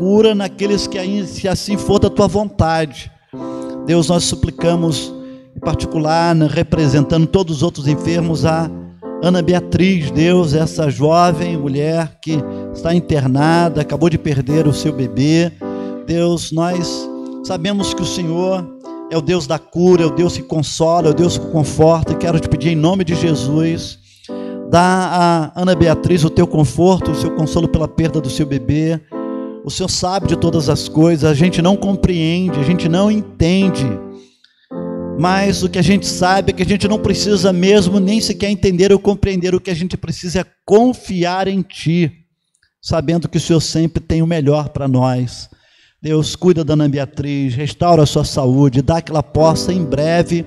cura naqueles que, se assim for da tua vontade. Deus, nós suplicamos, em particular, representando todos os outros enfermos, a Ana Beatriz, Deus, essa jovem mulher que está internada, acabou de perder o seu bebê. Deus, nós sabemos que o Senhor é o Deus da cura, é o Deus que consola, é o Deus que conforta. E quero te pedir em nome de Jesus, dá a Ana Beatriz o teu conforto, o seu consolo pela perda do seu bebê. O Senhor sabe de todas as coisas, a gente não compreende, a gente não entende, mas o que a gente sabe é que a gente não precisa mesmo nem sequer entender ou compreender. O que a gente precisa é confiar em Ti, sabendo que o Senhor sempre tem o melhor para nós. Deus, cuida da Ana Beatriz, restaura a sua saúde, dá que ela possa em breve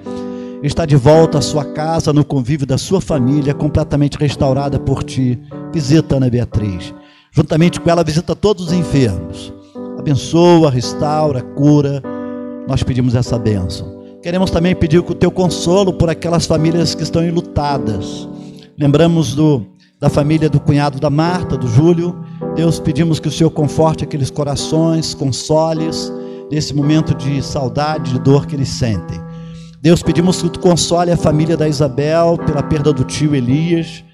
estar de volta à sua casa, no convívio da sua família, completamente restaurada por Ti. Visita a Ana Beatriz, juntamente com ela visita todos os enfermos, abençoa, restaura, cura. Nós pedimos essa bênção. Queremos também pedir o teu consolo por aquelas famílias que estão enlutadas. Lembramos da família do cunhado da Marta, do Júlio. Deus, pedimos que o Senhor conforte aqueles corações, console-os nesse momento de saudade, de dor que eles sentem. Deus, pedimos que tu console a família da Isabel pela perda do tio Elias.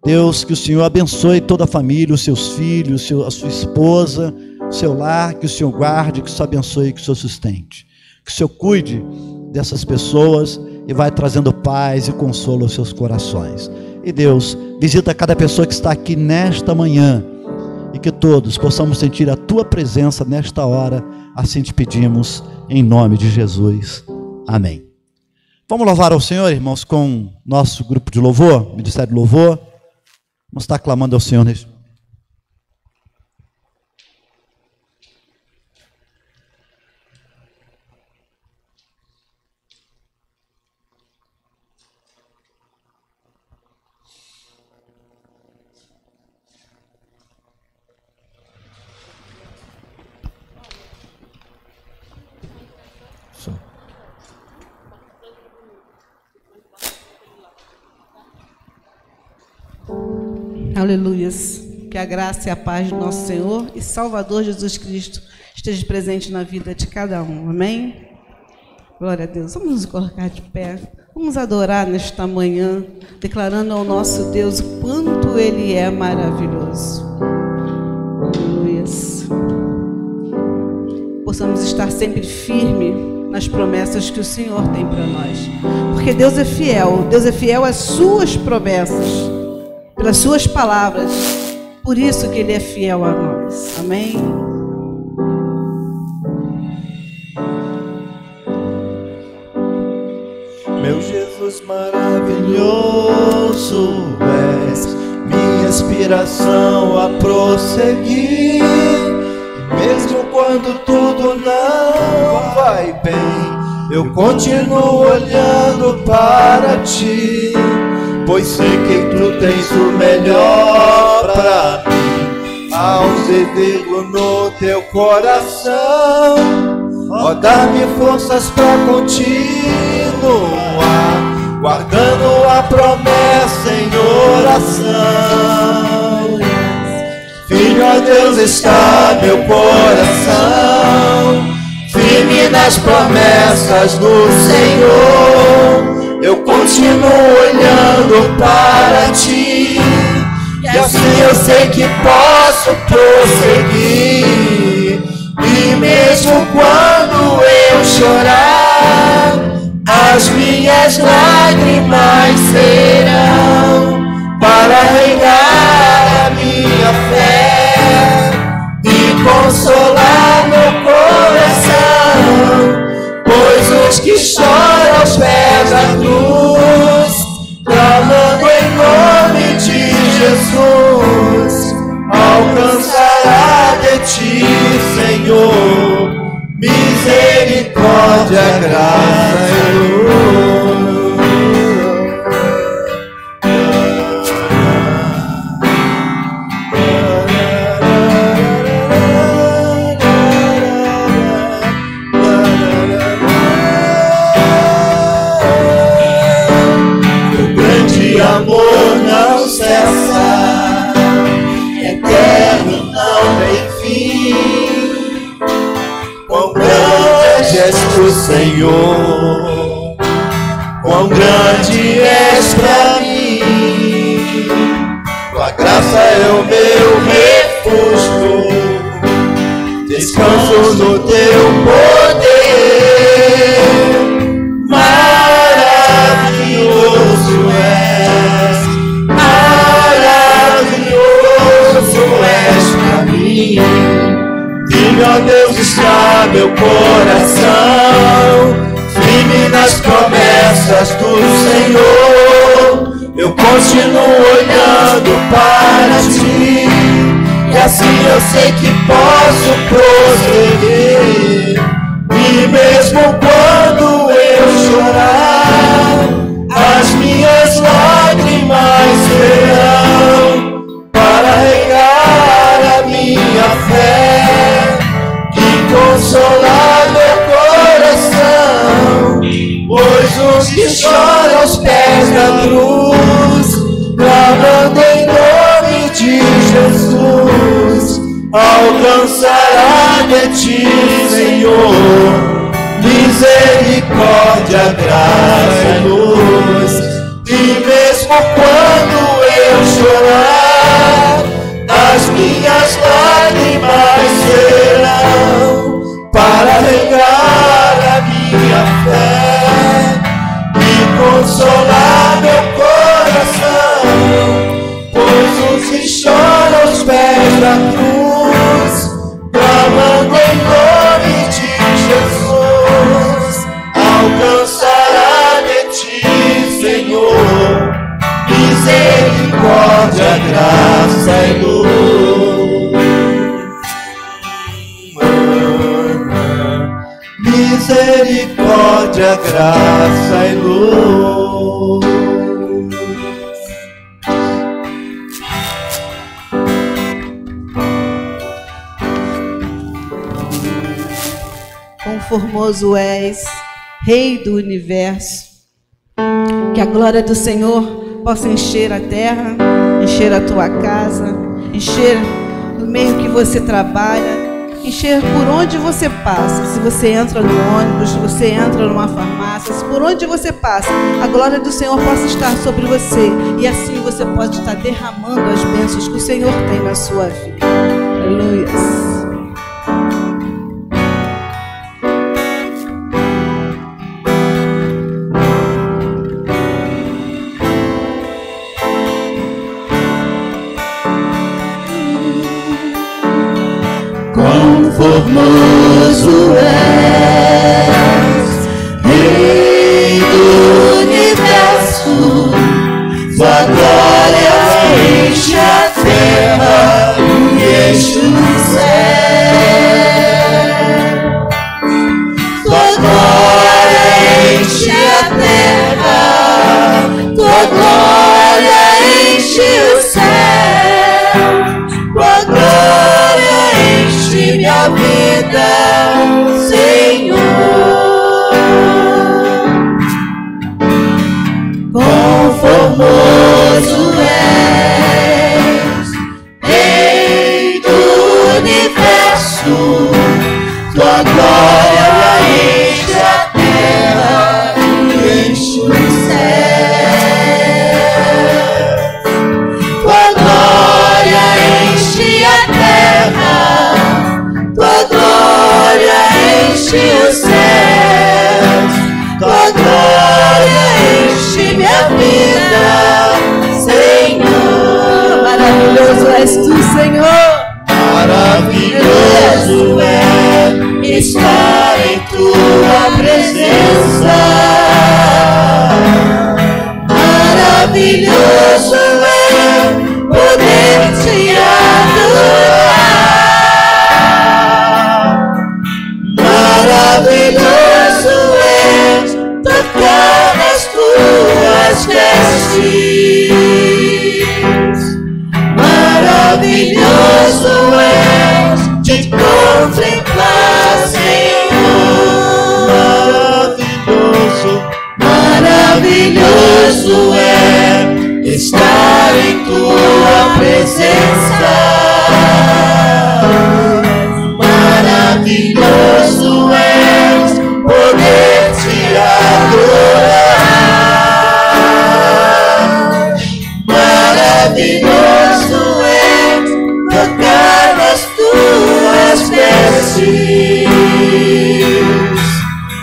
Deus, que o Senhor abençoe toda a família, os seus filhos, a sua esposa, o seu lar, que o Senhor guarde, que o Senhor abençoe, que o Senhor sustente. Que o Senhor cuide dessas pessoas e vai trazendo paz e consolo aos seus corações. E Deus, visita cada pessoa que está aqui nesta manhã e que todos possamos sentir a Tua presença nesta hora. Assim te pedimos, em nome de Jesus. Amém. Vamos louvar ao Senhor, irmãos, com nosso grupo de louvor, Ministério de Louvor. Vamos estar clamando ao Senhor neste momento. Aleluias. Que a graça e a paz do nosso Senhor e Salvador Jesus Cristo esteja presente na vida de cada um. Amém? Glória a Deus. Vamos nos colocar de pé. Vamos adorar nesta manhã, declarando ao nosso Deus o quanto Ele é maravilhoso. Aleluias. Possamos estar sempre firme nas promessas que o Senhor tem para nós. Porque Deus é fiel às suas promessas, pelas suas palavras. Por isso que Ele é fiel a nós. Amém? Meu Jesus maravilhoso és, minha inspiração a prosseguir. Mesmo quando tudo não vai bem, eu continuo olhando para Ti, pois sei que Tu tens o melhor para mim. Há um desejo no Teu coração, ó, dá-me forças para continuar, guardando a promessa em oração. Filho, ó Deus, está meu coração, firme nas promessas do Senhor. Eu continuo olhando para Ti, e assim eu sei que posso prosseguir. E mesmo quando eu chorar, as minhas lágrimas serão para regar a minha fé e consolar meu coração. Pois os que choram aos pés da cruz, clamando em nome de Jesus, alcançará de Ti, Senhor, misericórdia, graça e luz. Amor não cessa, eterno não tem fim. majesto, Senhor. Quão grande és pra mim, tua graça é o meu refúgio, descanso no teu poder. Maravilhoso és, maravilhoso és pra mim. Firme, ó Deus, está meu coração, firme nas promessas do Senhor. Eu continuo olhando para ti, e assim eu sei que posso prosseguir. E mesmo quando eu chorar, as minhas lágrimas serão para regar a minha fé e consolar meu coração. Pois os que choram aos pés da cruz, clamando em nome de Jesus, alcançará de ti, Senhor, misericórdia, graça e luz. E mesmo quando eu chorar, as minhas lágrimas serão para regar a minha fé e consolar meu coração. Pois os que choram aos pés da cruz, clamando em nome de Jesus, alcançará de ti, Senhor, misericórdia, graça e luz. Misericórdia, graça e luz. Quão formoso és, Rei do universo. Que a glória do Senhor possa encher a terra, encher a tua casa, encher no meio que você trabalha, encher por onde você passa. Se você entra no ônibus, se você entra numa farmácia, se por onde você passa, a glória do Senhor possa estar sobre você. E assim você pode estar derramando as bênçãos que o Senhor tem na sua vida. Aleluia. Formoso és, Rei do universo, tua glória enche a terra e enche o céu. Tua glória enche a terra, tua glória enche o céu. Tua glória enche minha vida, Senhor. Quão formoso és, Rei do universo, tua glória enche a terra e enche o céu. Tua glória enche a terra, tua glória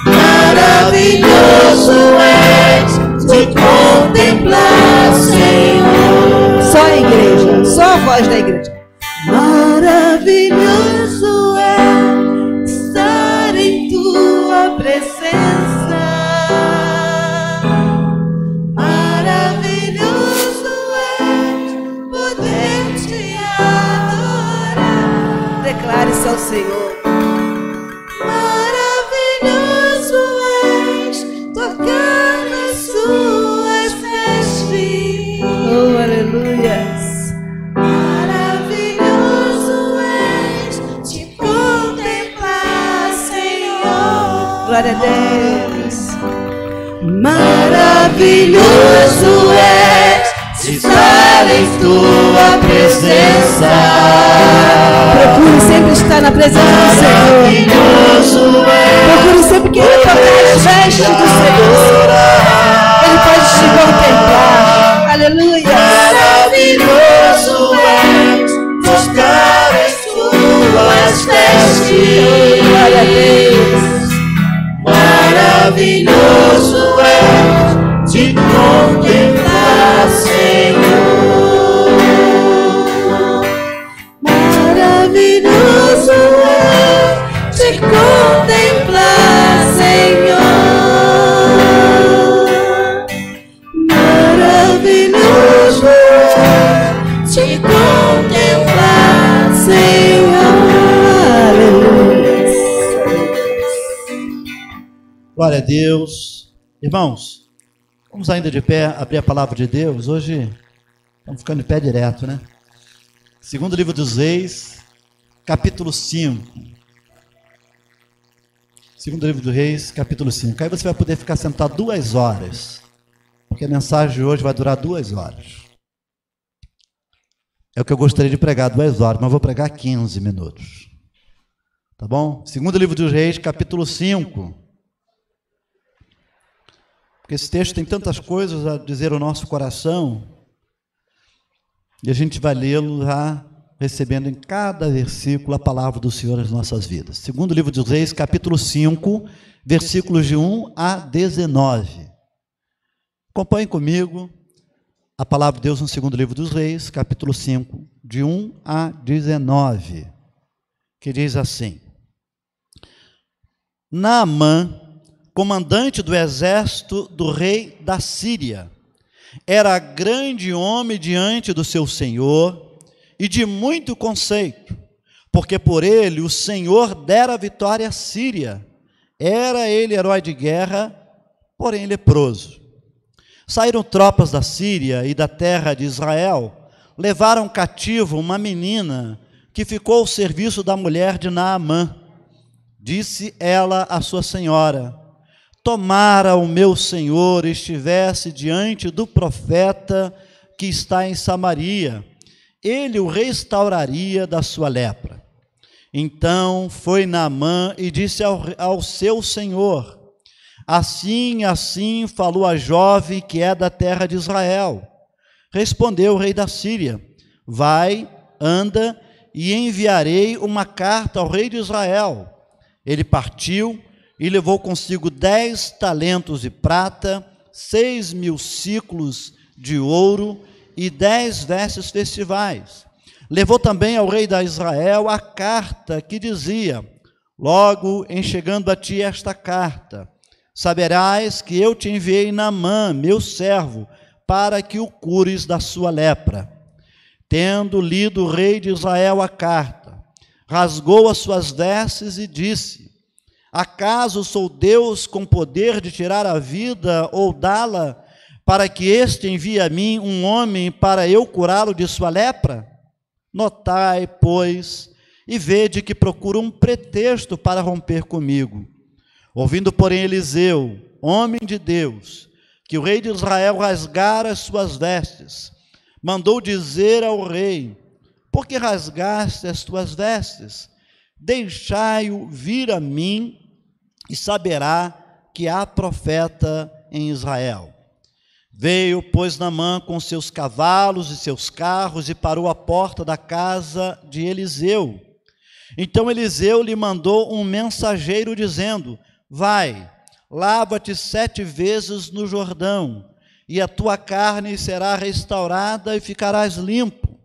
Maravilhoso és de contemplar, Senhor. Só a igreja, só a voz da igreja. Maravilhoso é estar em tua presença. Maravilhoso é poder te adorar. Declare-se ao Senhor. Maravilhoso és tocar nas suas vestes. Oh, aleluias. Glória a Deus. Maravilhoso és estar em tua presença. Procure sempre estar na presença do Senhor. Maravilhoso és. Procure sempre querer tocar as vestes do Senhor. Ele pode te contemplar. Aleluia. Maravilhoso és tocar as tuas vestes. Glória a Deus. Maravilhoso é te contemplar, Senhor. Maravilhoso é te contemplar, Senhor. Maravilhoso é te contemplar, Senhor. Aleluia. Glória a Deus. Irmãos, vamos ainda de pé abrir a palavra de Deus. Hoje estamos ficando de pé direto, né? Segundo livro dos Reis, capítulo 5. Segundo livro dos Reis, capítulo 5. Aí você vai poder ficar sentado 2 horas, porque a mensagem de hoje vai durar 2 horas. É o que eu gostaria de pregar, 2 horas, mas vou pregar 15 minutos. Tá bom? Segundo livro dos Reis, capítulo 5. Porque esse texto tem tantas coisas a dizer ao nosso coração, e a gente vai lê-lo já recebendo em cada versículo a palavra do Senhor nas nossas vidas. Segundo livro dos Reis, capítulo 5, versículos de 1 a 19. Acompanhem comigo a palavra de Deus no segundo livro dos Reis, capítulo 5, de 1 a 19, que diz assim: Naamã, comandante do exército do rei da Síria, era grande homem diante do seu senhor e de muito conceito, porque por ele o Senhor dera a vitória à Síria. Era ele herói de guerra, porém leproso. Saíram tropas da Síria e da terra de Israel, levaram cativo uma menina que ficou ao serviço da mulher de Naamã. Disse ela à sua senhora: tomara o meu senhor estivesse diante do profeta que está em Samaria, ele o restauraria da sua lepra. Então foi Naamã e disse ao seu senhor: assim falou a jovem que é da terra de Israel. Respondeu o rei da Síria: vai, anda, e enviarei uma carta ao rei de Israel. Ele partiu e levou consigo 10 talentos de prata, 6.000 ciclos de ouro e 10 vestes festivais. Levou também ao rei da Israel a carta que dizia: logo em chegando a ti esta carta, saberás que eu te enviei Naamã, meu servo, para que o cures da sua lepra. Tendo lido o rei de Israel a carta, rasgou as suas vestes e disse: acaso sou Deus com poder de tirar a vida ou dá-la, para que este envie a mim um homem para eu curá-lo de sua lepra? Notai, pois, e vede que procuro um pretexto para romper comigo. Ouvindo, porém, Eliseu, homem de Deus, que o rei de Israel rasgara as suas vestes, mandou dizer ao rei: por que rasgaste as tuas vestes? Deixai-o vir a mim, e saberá que há profeta em Israel. Veio, pois, Naamã com seus cavalos e seus carros e parou à porta da casa de Eliseu. Então Eliseu lhe mandou um mensageiro dizendo: vai, lava-te 7 vezes no Jordão, e a tua carne será restaurada e ficarás limpo.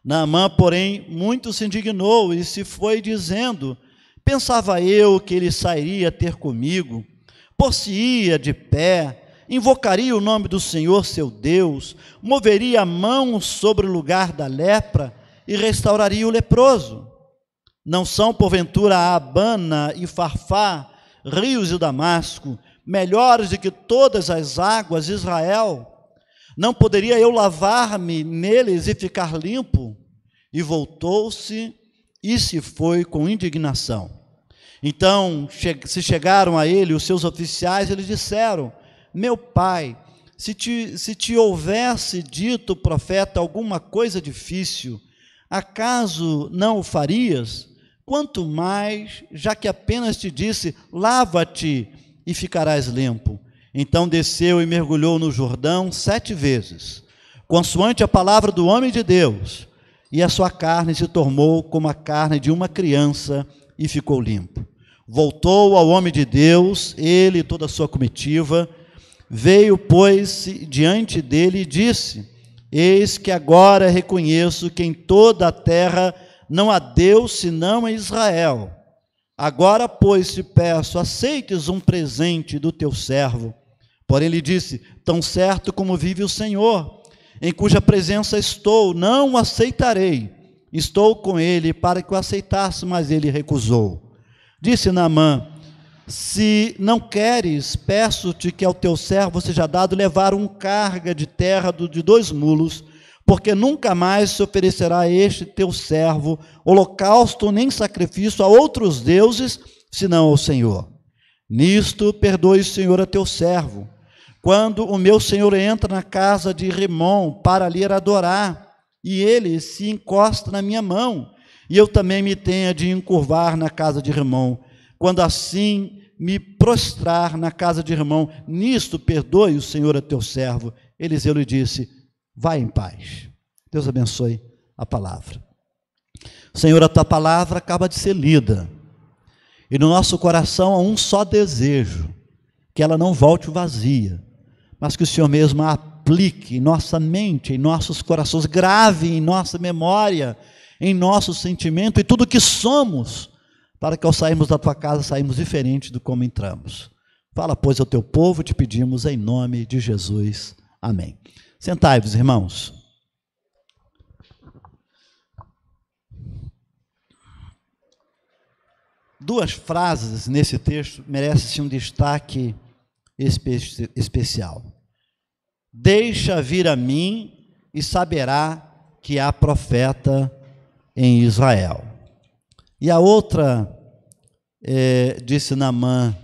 Naamã, porém, muito se indignou e se foi dizendo: pensava eu que ele sairia ter comigo, por-se-ia de pé, invocaria o nome do Senhor seu Deus, moveria a mão sobre o lugar da lepra e restauraria o leproso. Não são, porventura, Abana e Farfá, rios de Damasco, melhores do que todas as águas de Israel? Não poderia eu lavar-me neles e ficar limpo? E voltou-se e se foi com indignação. Então se chegaram a ele os seus oficiais, eles disseram: meu pai, se te houvesse dito o profeta alguma coisa difícil, acaso não o farias? Quanto mais, já que apenas te disse: lava-te e ficarás limpo. Então desceu e mergulhou no Jordão 7 vezes, consoante a palavra do homem de Deus, e a sua carne se tornou como a carne de uma criança e ficou limpo. Voltou ao homem de Deus, ele e toda a sua comitiva, veio, pôs-se diante dele e disse: eis que agora reconheço que em toda a terra não há Deus senão em Israel. Agora, pois, te peço, aceites um presente do teu servo. Porém ele disse: tão certo como vive o Senhor, em cuja presença estou, não o aceitarei. Estou com ele para que o aceitasse, mas ele recusou. Disse Naamã: se não queres, peço-te que ao teu servo seja dado levar um carga de terra de 2 mulos, porque nunca mais se oferecerá a este teu servo holocausto nem sacrifício a outros deuses, senão ao Senhor. Nisto perdoe o Senhor a teu servo. Quando o meu senhor entra na casa de Rimom para ali adorar, e ele se encosta na minha mão, e eu também me tenha de encurvar na casa de Rimom, quando assim me prostrar na casa de Rimom, nisto perdoe o Senhor a teu servo. Eliseu lhe disse: vai em paz. Deus abençoe a palavra. Senhor, a tua palavra acaba de ser lida, e no nosso coração há um só desejo: que ela não volte vazia, mas que o Senhor mesmo a aplique em nossa mente, em nossos corações, grave em nossa memória, em nosso sentimento e tudo que somos, para que ao sairmos da tua casa, saímos diferente do como entramos. Fala, pois, ao teu povo, te pedimos em nome de Jesus. Amém. Sentai-vos, irmãos. Duas frases nesse texto merecem um destaque especial. Deixa vir a mim e saberá que há profeta em Israel. E a outra, disse Naamã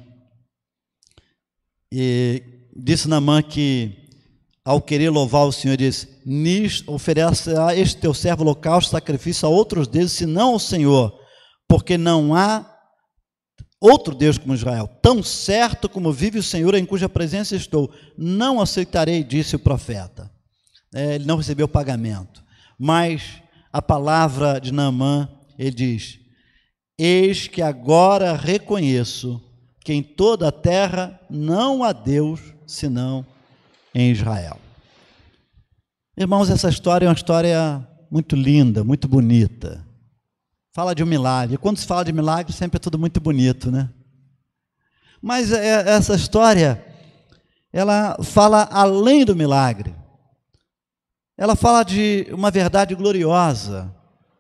que, ao querer louvar o Senhor, disse: oferecerá este teu servo holocausto, sacrifício a outros deuses, senão ao Senhor, porque não há outro Deus como Israel. Tão certo como vive o Senhor, em cuja presença estou, não aceitarei, disse o profeta. Ele não recebeu pagamento, mas a palavra de Naamã, ele diz: eis que agora reconheço que em toda a terra não há Deus senão em Israel. Irmãos, essa história é uma história muito linda, muito bonita. Fala de um milagre. Quando se fala de milagre, sempre é tudo muito bonito, né? Mas essa história, ela fala além do milagre. Ela fala de uma verdade gloriosa,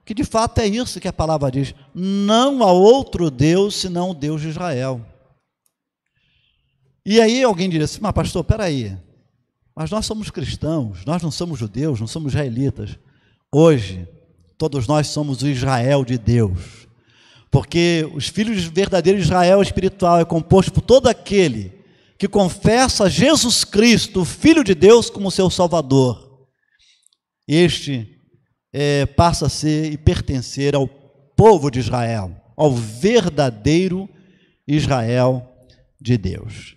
que de fato é isso que a palavra diz: não há outro Deus senão o Deus de Israel. E aí alguém diria assim: mas pastor, peraí, mas nós somos cristãos, nós não somos judeus, não somos israelitas. Hoje, todos nós somos o Israel de Deus, porque os filhos de verdadeiro Israel espiritual é composto por todo aquele que confessa Jesus Cristo, o Filho de Deus, como seu Salvador. Este passa a ser e pertencer ao povo de Israel, ao verdadeiro Israel de Deus.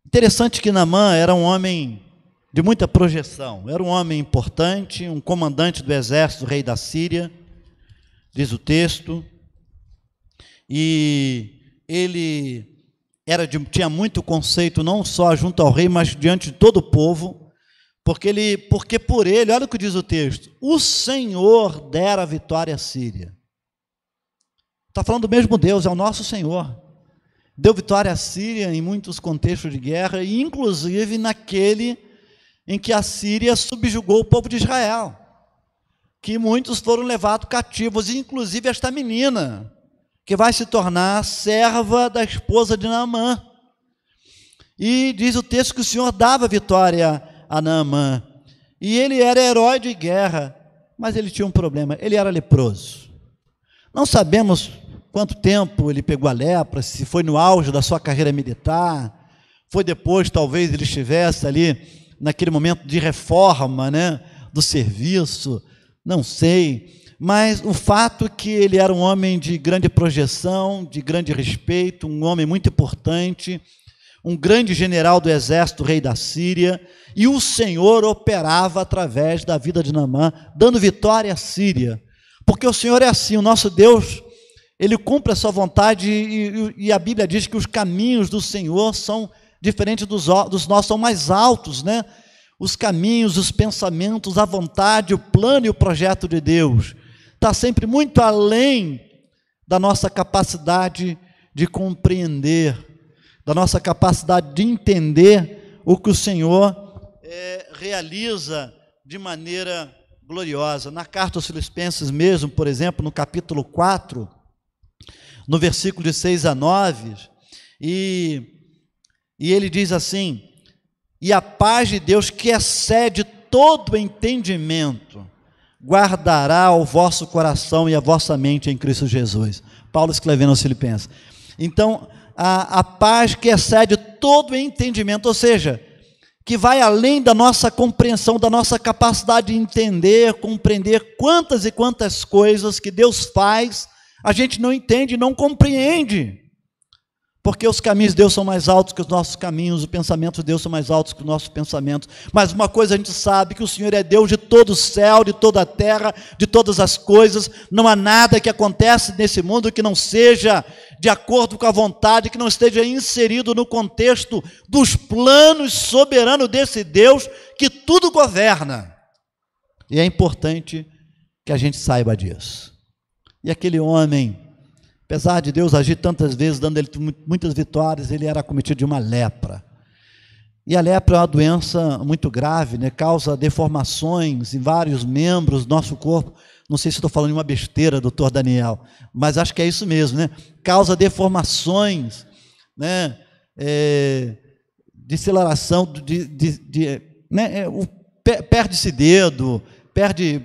Interessante que Naamã era um homem de muita projeção, era um homem importante, um comandante do exército do rei da Síria, diz o texto, e ele tinha muito conceito, não só junto ao rei, mas diante de todo o povo, porque por ele, olha o que diz o texto, o Senhor dera a vitória à Síria. Está falando do mesmo Deus, é o nosso Senhor. Deu vitória à Síria em muitos contextos de guerra, e inclusive naquele em que a Síria subjugou o povo de Israel, que muitos foram levados cativos, inclusive esta menina, que vai se tornar serva da esposa de Naamã. E diz o texto que o Senhor dava vitória a Naamã, e ele era herói de guerra, mas ele tinha um problema, ele era leproso. Não sabemos quanto tempo ele pegou a lepra, se foi no auge da sua carreira militar, foi depois, talvez ele estivesse ali naquele momento de reforma, né, do serviço, não sei, mas o fato é que ele era um homem de grande projeção, de grande respeito, um homem muito importante, um grande general do exército, rei da Síria, e o Senhor operava através da vida de Naamã, dando vitória à Síria, porque o Senhor é assim, o nosso Deus, ele cumpre a sua vontade, e a Bíblia diz que os caminhos do Senhor são diferentes dos nossos, são mais altos, né? Os caminhos, os pensamentos, a vontade, o plano e o projeto de Deus está sempre muito além da nossa capacidade de compreender, da nossa capacidade de entender o que o Senhor realiza de maneira gloriosa. Na carta aos Filipenses mesmo, por exemplo, no capítulo 4, no versículo de 6 a 9, e ele diz assim: e a paz de Deus, que excede todo entendimento, guardará o vosso coração e a vossa mente em Cristo Jesus. Paulo escrevendo aos Filipenses. Então, a paz que excede todo entendimento, ou seja, que vai além da nossa compreensão, da nossa capacidade de entender, compreender quantas e quantas coisas que Deus faz, a gente não entende, não compreende, porque os caminhos de Deus são mais altos que os nossos caminhos, os pensamentos de Deus são mais altos que os nossos pensamentos. Mas uma coisa a gente sabe, que o Senhor é Deus de todo o céu, de toda a terra, de todas as coisas. Não há nada que acontece nesse mundo que não seja de acordo com a vontade, que não esteja inserido no contexto dos planos soberanos desse Deus que tudo governa. E é importante que a gente saiba disso. E aquele homem, apesar de Deus agir tantas vezes, dando ele muitas vitórias, ele era acometido de uma lepra. E a lepra é uma doença muito grave, né? Causa deformações em vários membros do nosso corpo. Não sei se estou falando de uma besteira, doutor Daniel, mas acho que é isso mesmo, né? Causa deformações, né? Deceleração, né? Perde-se dedo, perde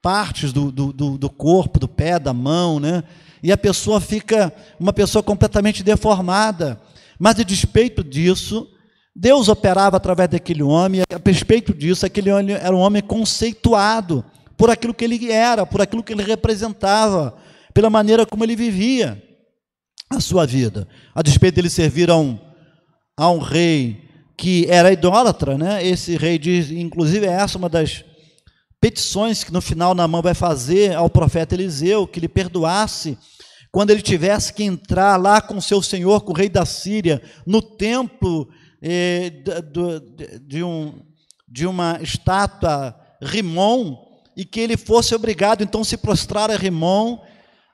partes do corpo, do pé, da mão, né? E a pessoa fica uma pessoa completamente deformada. Mas a despeito disso, Deus operava através daquele homem, e a despeito disso, aquele homem era um homem conceituado por aquilo que ele era, por aquilo que ele representava, pela maneira como ele vivia a sua vida. A despeito dele servir a um rei que era idólatra, né? Esse rei diz, inclusive essa é uma das petições que no final Naamã vai fazer ao profeta Eliseu, que lhe perdoasse quando ele tivesse que entrar lá com seu senhor, com o rei da Síria, no templo de uma estátua Rimon, e que ele fosse obrigado então a se prostrar a Rimon,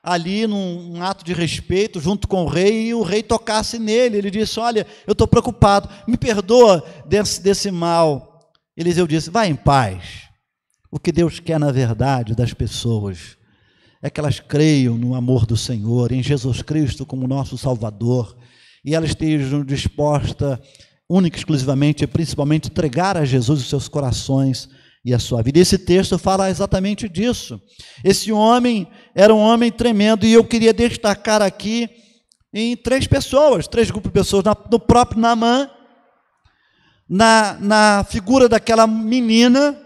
ali num ato de respeito, junto com o rei, e o rei tocasse nele. Ele disse: olha, eu estou preocupado, me perdoa desse mal. Eliseu disse: vai em paz. O que Deus quer, na verdade, das pessoas é que elas creiam no amor do Senhor, em Jesus Cristo como nosso Salvador, e elas estejam dispostas, única e exclusivamente, e principalmente, entregar a Jesus os seus corações e a sua vida. E esse texto fala exatamente disso. Esse homem era um homem tremendo, e eu queria destacar aqui em três grupos de pessoas, no próprio Naamã, na figura daquela menina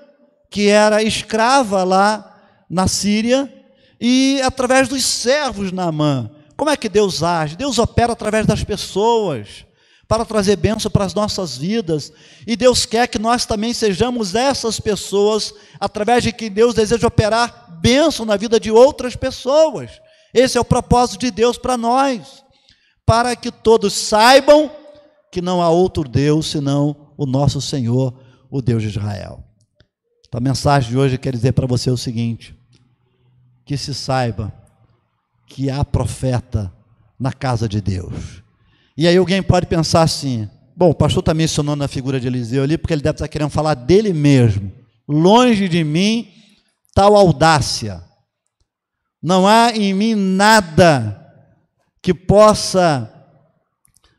que era escrava lá na Síria, e através dos servos de Naamã. Como é que Deus age? Deus opera através das pessoas, para trazer bênção para as nossas vidas, e Deus quer que nós também sejamos essas pessoas, através de que Deus deseja operar bênção na vida de outras pessoas. Esse é o propósito de Deus para nós, para que todos saibam que não há outro Deus senão o nosso Senhor, o Deus de Israel. Então, a mensagem de hoje quer dizer para você o seguinte: que se saiba que há profeta na casa de Deus. E aí alguém pode pensar assim: bom, o pastor está mencionando a figura de Eliseu ali, porque ele deve estar querendo falar dele mesmo. Longe de mim tal audácia. Não há em mim nada que possa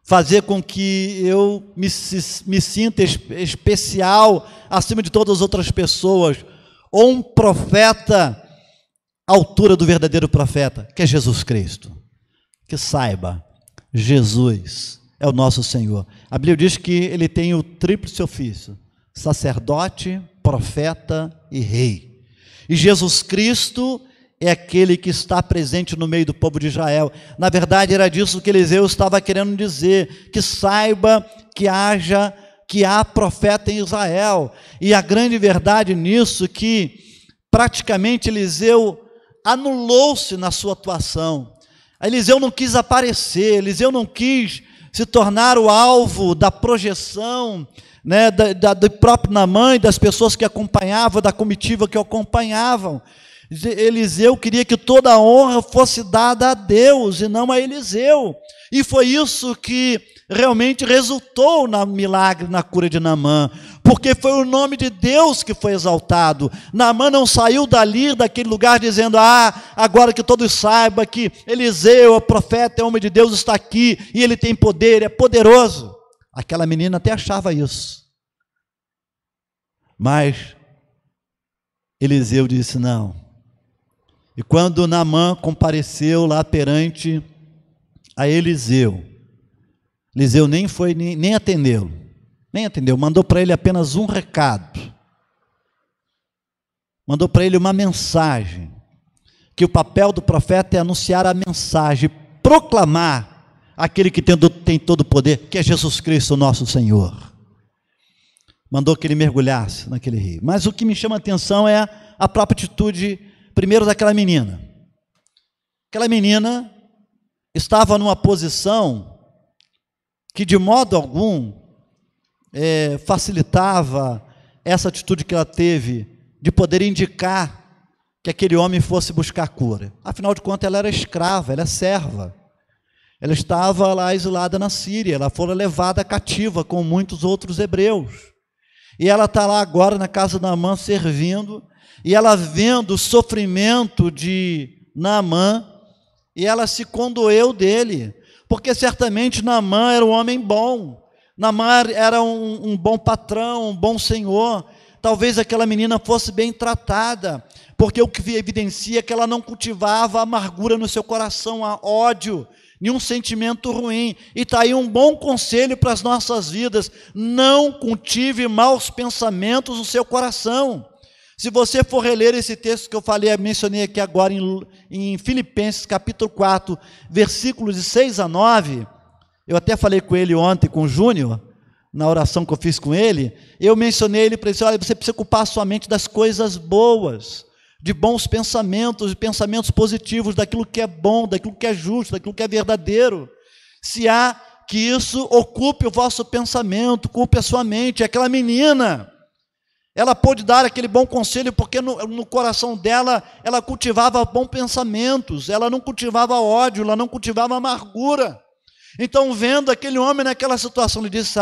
fazer com que eu me sinta especial acima de todas as outras pessoas, ou um profeta à altura do verdadeiro profeta, que é Jesus Cristo. Que saiba, Jesus é o nosso Senhor. A Bíblia diz que ele tem o tríplice ofício: sacerdote, profeta e rei. E Jesus Cristo é aquele que está presente no meio do povo de Israel. Na verdade, era disso que Eliseu estava querendo dizer: que saiba que há profeta em Israel. E a grande verdade nisso é que praticamente Eliseu anulou-se na sua atuação. Eliseu não quis aparecer, Eliseu não quis se tornar o alvo da projeção, né, do próprio Naamã e das pessoas que acompanhavam, da comitiva que o acompanhavam. Eliseu queria que toda a honra fosse dada a Deus e não a Eliseu. E foi isso que realmente resultou no milagre, na cura de Naamã, porque foi o nome de Deus que foi exaltado. Naamã não saiu dali, daquele lugar, dizendo: agora que todos saibam que Eliseu, o profeta, é homem de Deus, está aqui, e ele tem poder, é poderoso. Aquela menina até achava isso, mas Eliseu disse não. E quando Naamã compareceu lá perante a Eliseu, Eliseu nem atendeu, mandou para ele apenas um recado, mandou para ele uma mensagem, que o papel do profeta é anunciar a mensagem, proclamar aquele que tem todo o poder, que é Jesus Cristo, nosso Senhor. Mandou que ele mergulhasse naquele rio. Mas o que me chama a atenção é a própria atitude, primeiro, daquela menina. Aquela menina estava numa posição que de modo algum facilitava essa atitude que ela teve de poder indicar que aquele homem fosse buscar cura. Afinal de contas, ela era escrava, ela é serva. Ela estava lá exilada na Síria, ela foi levada cativa com muitos outros hebreus. E ela está lá agora na casa de Naamã servindo, e ela vendo o sofrimento de Naamã, e ela se condoeu dele, porque certamente Naamã era um homem bom, Naamã era um bom patrão, um bom senhor. Talvez aquela menina fosse bem tratada, porque o que evidencia é que ela não cultivava amargura no seu coração, a ódio, nenhum sentimento ruim. E está aí um bom conselho para as nossas vidas: não cultive maus pensamentos no seu coração. Se você for reler esse texto que eu mencionei aqui agora em Filipenses capítulo 4, versículos de 6 a 9, eu até falei com ele ontem, com o Júnior, na oração que eu fiz com ele, eu mencionei ele para ele: olha, você precisa ocupar a sua mente das coisas boas, de bons pensamentos, de pensamentos positivos, daquilo que é bom, daquilo que é justo, daquilo que é verdadeiro. Se há que isso ocupe o vosso pensamento, ocupe a sua mente. Aquela menina, ela pôde dar aquele bom conselho, porque no coração dela, ela cultivava bons pensamentos, ela não cultivava ódio, ela não cultivava amargura. Então, vendo aquele homem naquela situação, ele disse: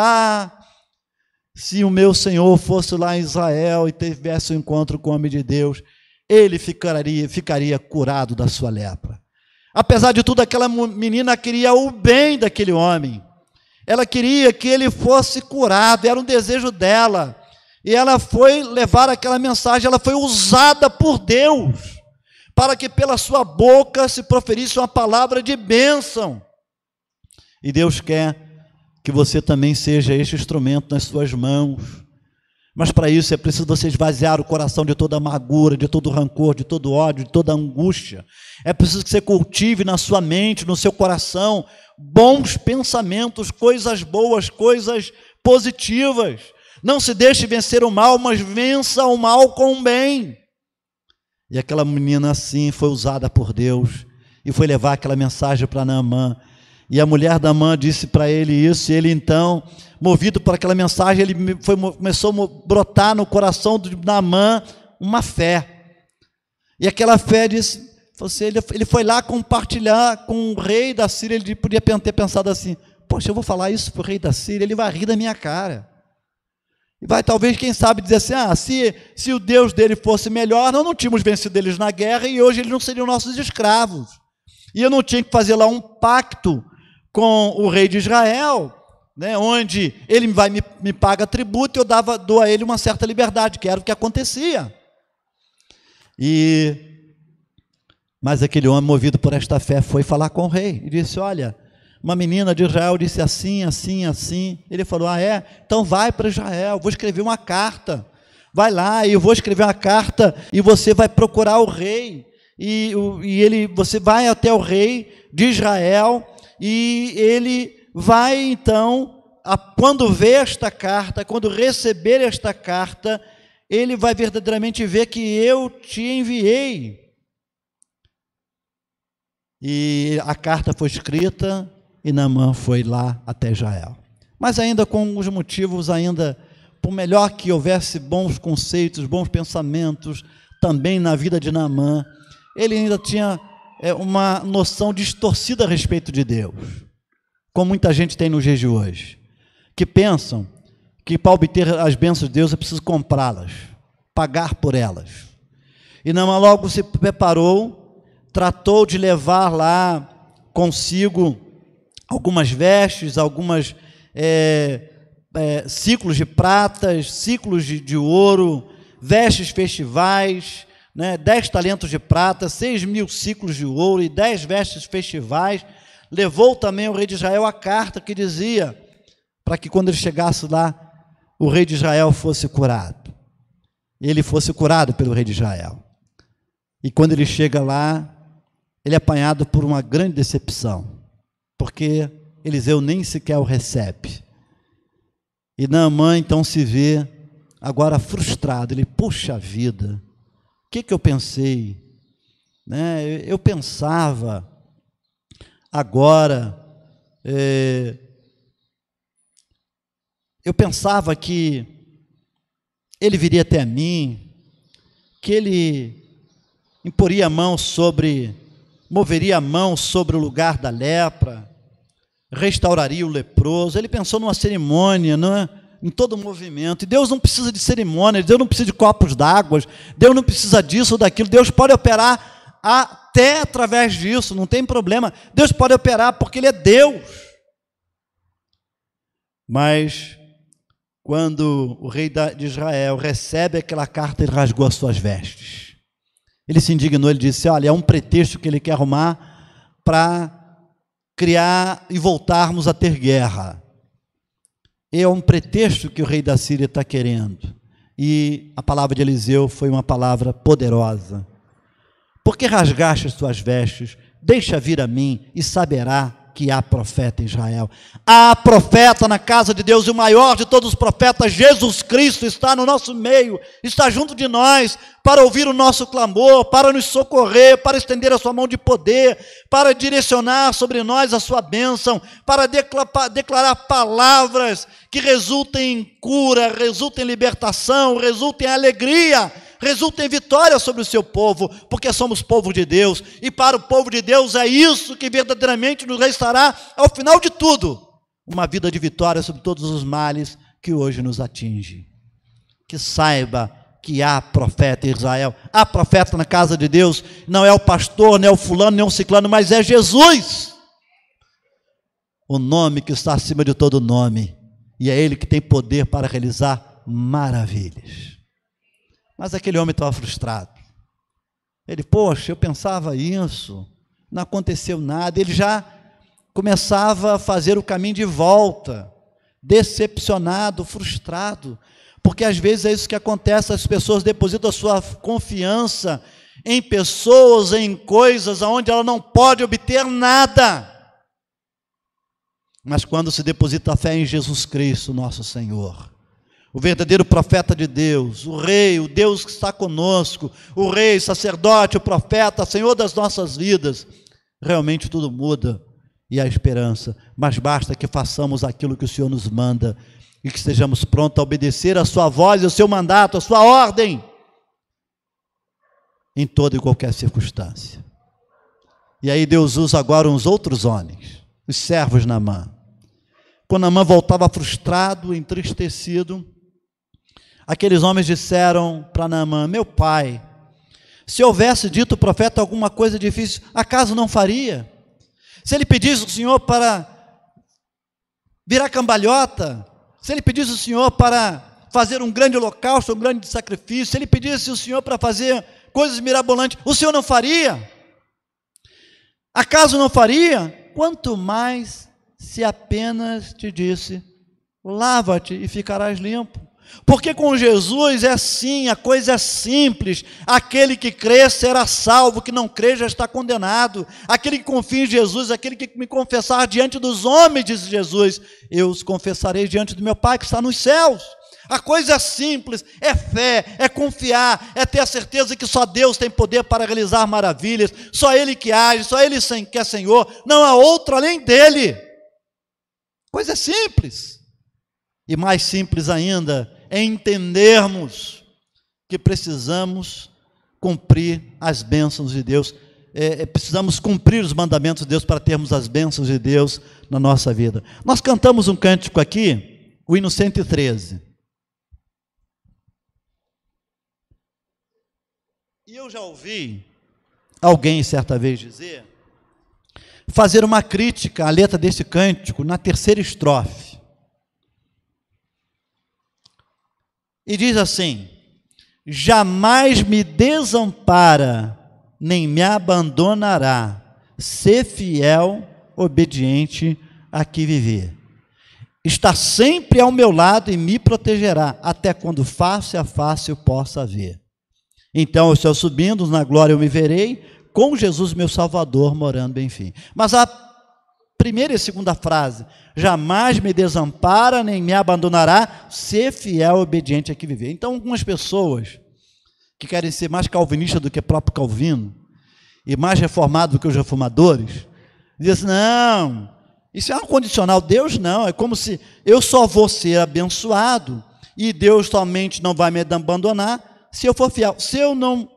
se o meu Senhor fosse lá em Israel e tivesse um encontro com o homem de Deus, ele ficaria curado da sua lepra. Apesar de tudo, aquela menina queria o bem daquele homem, ela queria que ele fosse curado, era um desejo dela, e ela foi levar aquela mensagem, ela foi usada por Deus, para que pela sua boca se proferisse uma palavra de bênção. E Deus quer que você também seja este instrumento nas suas mãos, Mas para isso é preciso você esvaziar o coração de toda amargura, de todo rancor, de todo ódio, de toda angústia. É preciso que você cultive na sua mente, no seu coração, bons pensamentos, coisas boas, coisas positivas. Não se deixe vencer o mal, mas vença o mal com o bem. E aquela menina assim foi usada por Deus e foi levar aquela mensagem para Naamã. E a mulher da Naamã disse para ele isso, e ele então, movido por aquela mensagem, ele começou a brotar no coração de Naamã uma fé. E aquela fé disse, ele foi lá compartilhar com o rei da Síria. Ele podia ter pensado assim, poxa, eu vou falar isso para o rei da Síria, ele vai rir da minha cara. E vai talvez, quem sabe, dizer assim, se o Deus dele fosse melhor, nós não tínhamos vencido eles na guerra e hoje eles não seriam nossos escravos. E eu não tinha que fazer lá um pacto com o rei de Israel, né, onde ele me paga tributo e eu dou a ele uma certa liberdade, que era o que acontecia. Mas aquele homem, movido por esta fé, foi falar com o rei e disse, olha, uma menina de Israel disse assim, assim, assim. Ele falou, então vai para Israel, vou escrever uma carta, vai lá e eu vou escrever uma carta e você vai procurar o rei, você vai até o rei de Israel e ele vai então, quando ver esta carta, quando receber esta carta, ele vai verdadeiramente ver que eu te enviei. E a carta foi escrita e Naamã foi lá até Israel. Mas ainda com os motivos, por melhor que houvesse bons conceitos, bons pensamentos, também na vida de Naamã, ele ainda tinha uma noção distorcida a respeito de Deus, como muita gente tem nos dias de hoje, que pensam que para obter as bênçãos de Deus é preciso comprá-las, pagar por elas. E Naamã logo se preparou, tratou de levar lá consigo algumas vestes, algumas ciclos de pratas, ciclos de ouro, vestes festivais, 10 talentos de prata, 6.000 ciclos de ouro e 10 vestes festivais. Levou também ao rei de Israel a carta que dizia, para que quando ele chegasse lá, o rei de Israel fosse curado. Ele fosse curado pelo rei de Israel. E quando ele chega lá, ele é apanhado por uma grande decepção, porque Eliseu nem sequer o recebe. E Naamã então se vê agora frustrado. Ele, puxa vida, o que eu pensei? Eu pensava agora, eu pensava que ele viria até mim, que ele moveria a mão sobre o lugar da lepra, restauraria o leproso. Ele pensou numa cerimônia, em todo o movimento. E Deus não precisa de cerimônia, Deus não precisa de copos d'água, Deus não precisa disso ou daquilo. Deus pode operar até através disso, não tem problema. Deus pode operar porque Ele é Deus. Mas quando o rei de Israel recebe aquela carta, ele rasgou as suas vestes. Ele se indignou, ele disse, olha, é um pretexto que ele quer arrumar para criar e voltarmos a ter guerra. É um pretexto que o rei da Síria está querendo. E a palavra de Eliseu foi uma palavra poderosa. Por que rasgaste as tuas vestes? Deixa vir a mim e saberá que há profeta em Israel. Há profeta na casa de Deus, e o maior de todos os profetas, Jesus Cristo, está no nosso meio, está junto de nós, para ouvir o nosso clamor, para nos socorrer, para estender a sua mão de poder, para direcionar sobre nós a sua bênção, para declarar palavras que resultem em cura, resultem em libertação, resultem em alegria, resulta em vitória sobre o seu povo, porque somos povo de Deus, e para o povo de Deus é isso que verdadeiramente nos restará, ao final de tudo, uma vida de vitória sobre todos os males que hoje nos atinge. Que saiba que há profeta em Israel, há profeta na casa de Deus, não é o pastor, não é o fulano, nem o ciclano, mas é Jesus, o nome que está acima de todo nome, e é Ele que tem poder para realizar maravilhas. Mas aquele homem estava frustrado. Ele, poxa, eu pensava isso, não aconteceu nada. Ele já começava a fazer o caminho de volta, decepcionado, frustrado, Porque às vezes é isso que acontece, as pessoas depositam a sua confiança em pessoas, em coisas onde ela não pode obter nada. Mas quando se deposita a fé em Jesus Cristo, nosso Senhor, o verdadeiro profeta de Deus, o Rei, o Deus que está conosco, o Rei, sacerdote, o profeta, Senhor das nossas vidas, realmente tudo muda e há esperança. Mas basta que façamos aquilo que o Senhor nos manda e que estejamos prontos a obedecer a sua voz, o seu mandato, a sua ordem, em toda e qualquer circunstância. E aí Deus usa agora uns outros homens, os servos de Naamã. Quando Naamã voltava frustrado, entristecido, aqueles homens disseram para Naamã: meu pai, se houvesse dito o profeta alguma coisa difícil, acaso não faria? Se ele pedisse o Senhor para virar cambalhota, se ele pedisse o Senhor para fazer um grande holocausto, um grande sacrifício, se ele pedisse o Senhor para fazer coisas mirabolantes, o Senhor não faria? Acaso não faria? Quanto mais se apenas te disse: lava-te e ficarás limpo. Porque com Jesus é assim, a coisa é simples. Aquele que crê será salvo, que não crê já está condenado. Aquele que confia em Jesus, aquele que me confessar diante dos homens, diz Jesus, eu os confessarei diante do meu Pai que está nos céus. A coisa é simples, é fé, é confiar, é ter a certeza que só Deus tem poder para realizar maravilhas, só Ele que age, só Ele que é Senhor, não há outro além dEle. Coisa simples. E mais simples ainda é entendermos que precisamos cumprir as bênçãos de Deus, precisamos cumprir os mandamentos de Deus para termos as bênçãos de Deus na nossa vida. Nós cantamos um cântico aqui, o hino 113. E eu já ouvi alguém certa vez dizer, fazer uma crítica à letra desse cântico na terceira estrofe. E diz assim: jamais me desampara, nem me abandonará, ser fiel, obediente, aqui viver. Está sempre ao meu lado e me protegerá, até quando face a face eu possa ver. Então eu estou subindo, na glória eu me verei, com Jesus meu Salvador morando bem fim. Mas a primeira e segunda frase, jamais me desampara, nem me abandonará, ser fiel, obediente aqui viver. Então algumas pessoas que querem ser mais calvinistas do que o próprio Calvino, e mais reformados do que os reformadores, dizem assim: não, isso é um condicional, Deus não, é como se eu só vou ser abençoado, e Deus somente não vai me abandonar, se eu for fiel. Se eu não...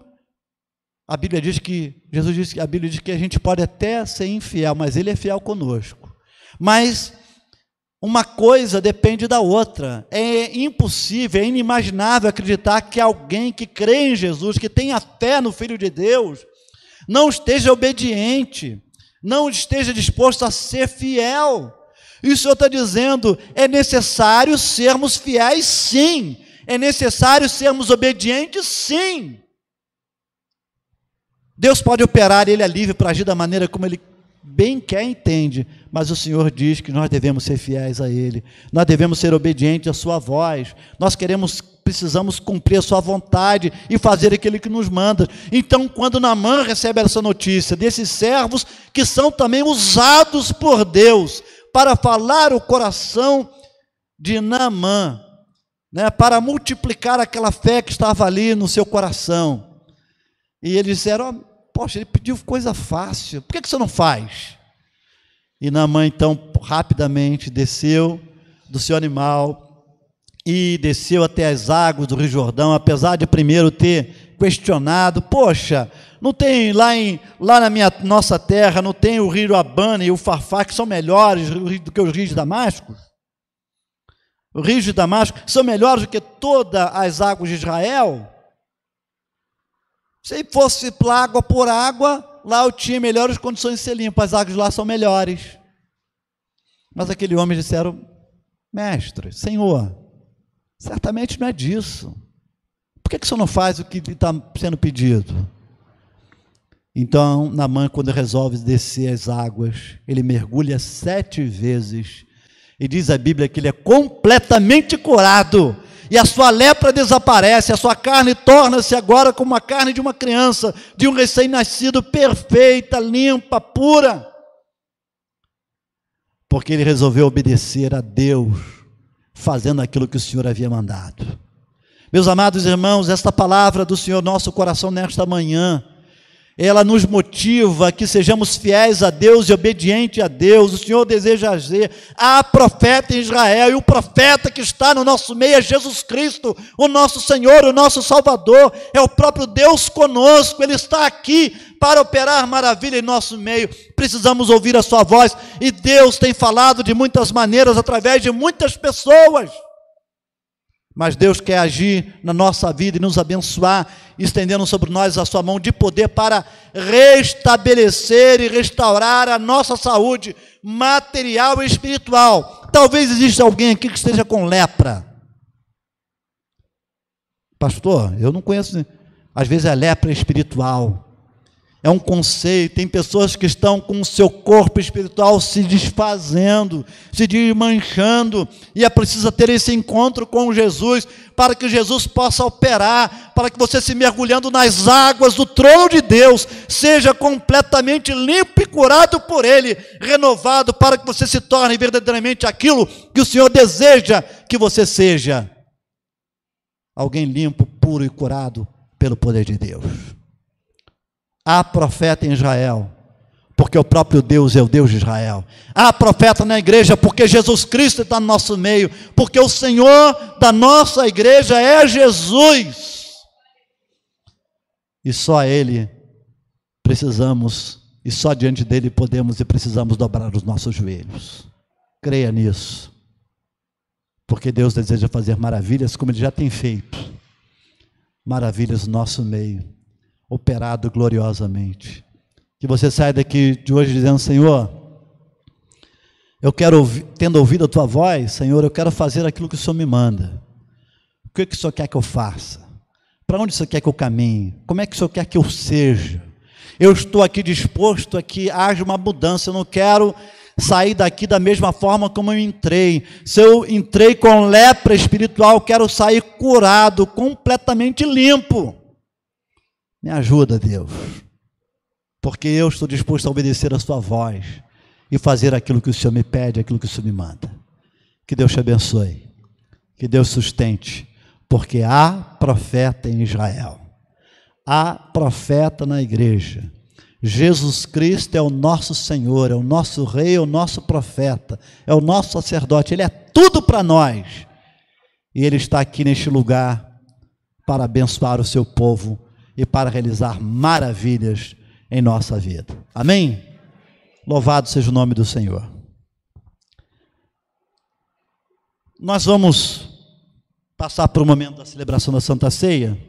A Bíblia diz que, Jesus disse que a Bíblia diz que a gente pode até ser infiel, mas Ele é fiel conosco. Mas uma coisa depende da outra. É impossível, é inimaginável acreditar que alguém que crê em Jesus, que tenha fé no Filho de Deus, não esteja obediente, não esteja disposto a ser fiel. E o Senhor está dizendo, é necessário sermos fiéis, sim. É necessário sermos obedientes, sim. Deus pode operar, Ele é livre para agir da maneira como Ele bem quer e entende, mas o Senhor diz que nós devemos ser fiéis a Ele, nós devemos ser obedientes à sua voz, nós precisamos cumprir a sua vontade e fazer aquilo que nos manda. Então, quando Naamã recebe essa notícia desses servos que são também usados por Deus para falar o coração de Naamã, né, para multiplicar aquela fé que estava ali no seu coração, e eles disseram: poxa, ele pediu coisa fácil, por que você não faz? E Naamã então rapidamente desceu do seu animal e desceu até as águas do Rio Jordão, apesar de primeiro ter questionado: poxa, não tem lá na nossa terra, não tem o rio Abana e o Farfá, que são melhores do que os rios de Damasco? Os rios de Damasco são melhores do que todas as águas de Israel? Se fosse água por água, lá eu tinha melhores condições de ser limpo, as águas lá são melhores. Mas aquele homem disseram: mestre, Senhor, certamente não é disso. Por que o Senhor não faz o que está sendo pedido? Então, Naamã, quando resolve descer as águas, ele mergulha 7 vezes, E diz a Bíblia que ele é completamente curado. E a sua lepra desaparece, a sua carne torna-se agora como a carne de uma criança, de um recém-nascido, perfeita, limpa, pura. Porque ele resolveu obedecer a Deus, fazendo aquilo que o Senhor havia mandado. Meus amados irmãos, esta palavra do Senhor, nosso coração nesta manhã, ela nos motiva a que sejamos fiéis a Deus e obedientes a Deus. O Senhor deseja dizer: há profeta em Israel, e o profeta que está no nosso meio é Jesus Cristo, o nosso Senhor, o nosso Salvador, é o próprio Deus conosco. Ele está aqui para operar maravilha em nosso meio. Precisamos ouvir a sua voz, e Deus tem falado de muitas maneiras, através de muitas pessoas. Mas Deus quer agir na nossa vida e nos abençoar, estendendo sobre nós a sua mão de poder para restabelecer e restaurar a nossa saúde material e espiritual. Talvez exista alguém aqui que esteja com lepra. Pastor, eu não conheço. Às vezes é lepra espiritual. É um conceito. Tem pessoas que estão com o seu corpo espiritual se desfazendo, se desmanchando, e é preciso ter esse encontro com Jesus, para que Jesus possa operar, para que você, se mergulhando nas águas do trono de Deus, seja completamente limpo e curado por Ele, renovado, para que você se torne verdadeiramente aquilo que o Senhor deseja que você seja. Alguém limpo, puro e curado pelo poder de Deus. Há profeta em Israel, porque o próprio Deus é o Deus de Israel. Há profeta na igreja, porque Jesus Cristo está no nosso meio, porque o Senhor da nossa igreja é Jesus. E só a Ele precisamos, e só diante dEle podemos e precisamos dobrar os nossos joelhos. Creia nisso, porque Deus deseja fazer maravilhas, como Ele já tem feito. Maravilhas no nosso meio, operado gloriosamente. Que você saia daqui de hoje dizendo: Senhor, eu quero ouvir, tendo ouvido a tua voz, Senhor, eu quero fazer aquilo que o Senhor me manda. O que o Senhor quer que eu faça? Para onde o Senhor quer que eu caminhe? Como é que o Senhor quer que eu seja? Eu estou aqui disposto a que haja uma mudança. Eu não quero sair daqui da mesma forma como eu entrei. Se eu entrei com lepra espiritual, quero sair curado, completamente limpo. Me ajuda, Deus, porque eu estou disposto a obedecer a sua voz e fazer aquilo que o Senhor me pede, aquilo que o Senhor me manda. Que Deus te abençoe, que Deus sustente, porque há profeta em Israel, há profeta na igreja. Jesus Cristo é o nosso Senhor, é o nosso Rei, é o nosso profeta, é o nosso sacerdote. Ele é tudo para nós, e Ele está aqui neste lugar para abençoar o seu povo e para realizar maravilhas em nossa vida. Amém? Louvado seja o nome do Senhor. Nós vamos passar por um momento da celebração da Santa Ceia,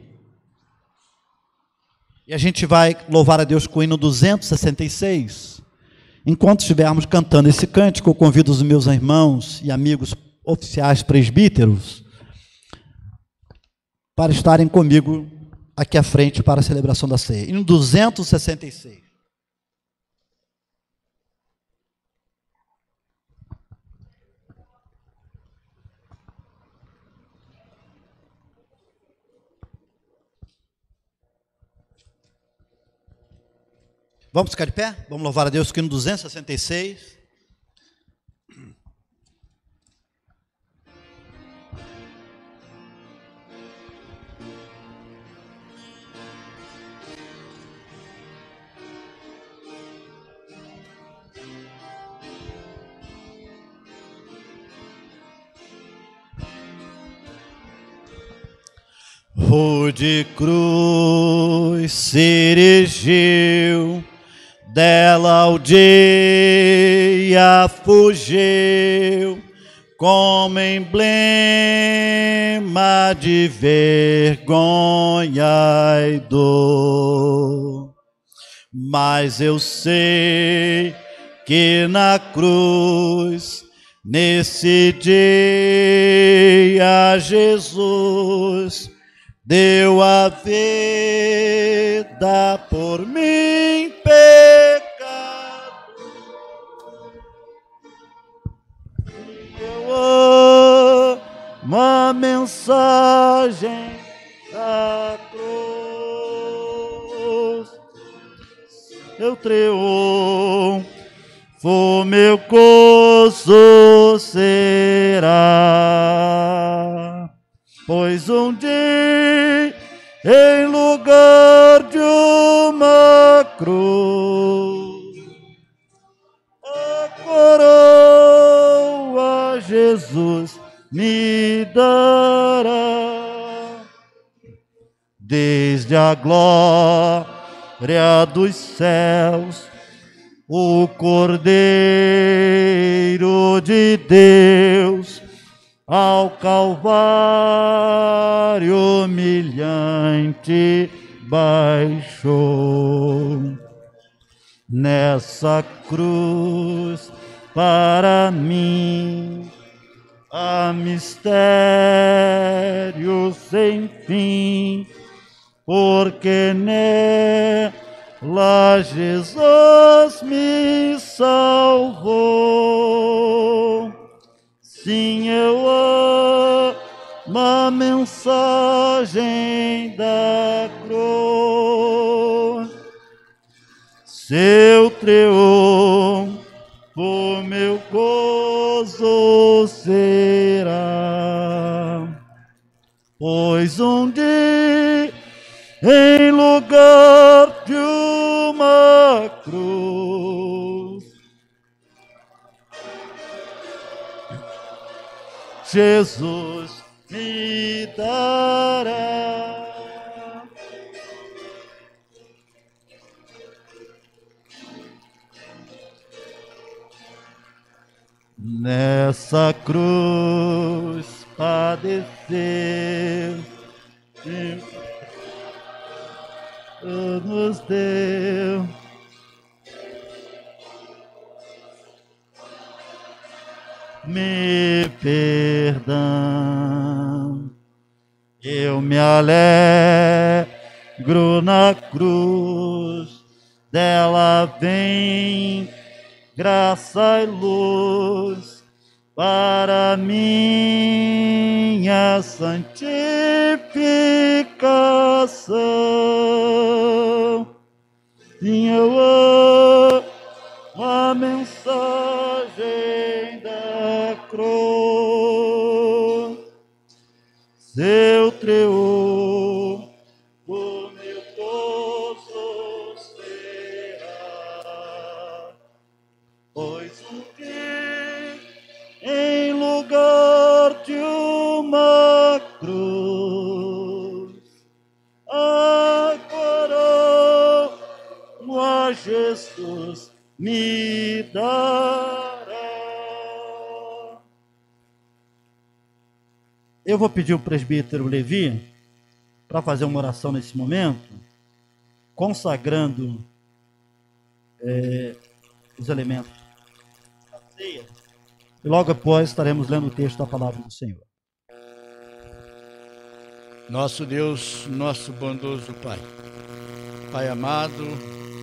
e a gente vai louvar a Deus com o hino 266. Enquanto estivermos cantando esse cântico, eu convido os meus irmãos e amigos oficiais presbíteros para estarem comigo aqui à frente para a celebração da ceia. Hino 266. Vamos ficar de pé? Vamos louvar a Deus com o hino 266. Rude cruz se erigiu, dela aldeia fugiu, como emblema de vergonha e dor. Mas eu sei que na cruz, nesse dia, Jesus deu a vida por mim, pecado, e a mensagem da cruz. Seu triunfo, meu gozo será, pois um dia, em lugar de uma cruz, a coroa Jesus me dará. Desde a glória dos céus, o Cordeiro de Deus ao Calvário humilhante baixou. Nessa cruz para mim há mistério sem fim, porque nela Jesus me salvou. Sim, eu amo a mensagem da cruz. Seu triunfo, meu gozo será, pois um dia, em lugar de uma cruz, Jesus me dará. Nessa cruz padeceu, nos deu me perdão. Eu me alegro na cruz, dela vem graça e luz para minha santificação. Sim, eu amo a mensagem da cruz. Seu triunfo, meu gozo será, pois um dia, em lugar de uma cruz, a coroa Jesus me dará. Eu vou pedir o presbítero Levi para fazer uma oração nesse momento, consagrando os elementos da ceia, e logo após estaremos lendo o texto da palavra do Senhor. Nosso Deus, nosso bondoso Pai, Pai amado,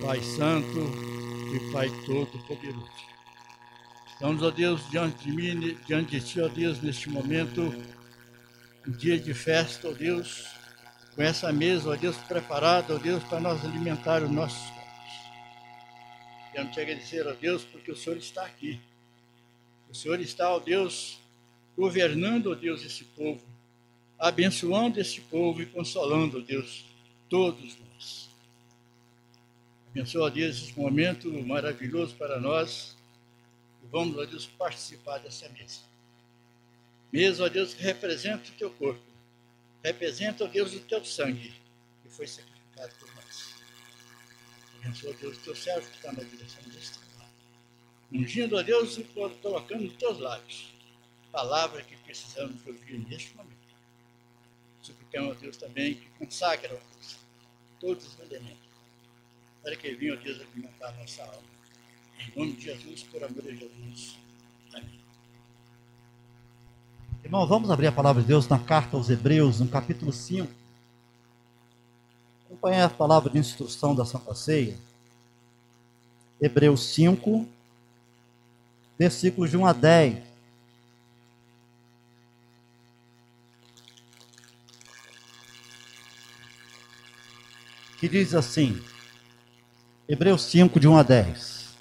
Pai santo e Pai todo-poderoso, estamos, ó Deus, diante de Ti, ó Deus, neste momento, um dia de festa, ó Deus, com essa mesa, ó Deus, preparada, ó Deus, para nós alimentar os nossos corpos. Quero te agradecer, ó Deus, porque o Senhor está aqui. O Senhor está, ó Deus, governando, ó Deus, esse povo, abençoando esse povo e consolando, ó Deus, todos nós. Abençoa, ó Deus, esse momento maravilhoso para nós e vamos, ó Deus, participar dessa mesa. Mesa, ó Deus, que representa o Teu corpo, representa, ó Deus, o Teu sangue, que foi sacrificado por nós. Abençoa, ó Deus, o Teu servo que está na direção deste trabalho, ungindo, ó Deus, e colocando nos Teus lábios palavra que precisamos ouvir neste momento. Suplicamos, ó Deus, também que consagra, ó Deus, todos os elementos, para que venha, ó Deus, alimentar a nossa alma. Em nome de Jesus, por amor de Jesus. Amém. Irmão, vamos abrir a palavra de Deus na carta aos Hebreus, no capítulo 5. Acompanhar a palavra de instrução da Santa Ceia. Hebreus 5, versículos de 1 a 10. que diz assim, Hebreus 5, de 1 a 10.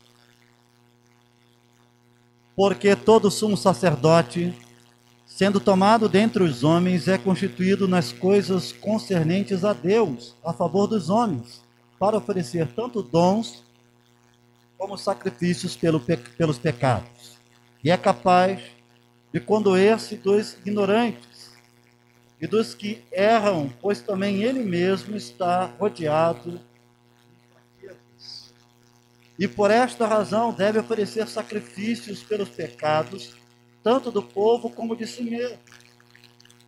Porque todo sumo sacerdote, sendo tomado dentre os homens, é constituído nas coisas concernentes a Deus, a favor dos homens, para oferecer tanto dons como sacrifícios pelos pecados. E é capaz de condoer-se dos ignorantes e dos que erram, pois também ele mesmo está rodeado de fraquezas. E por esta razão deve oferecer sacrifícios pelos pecados, tanto do povo como de si mesmo.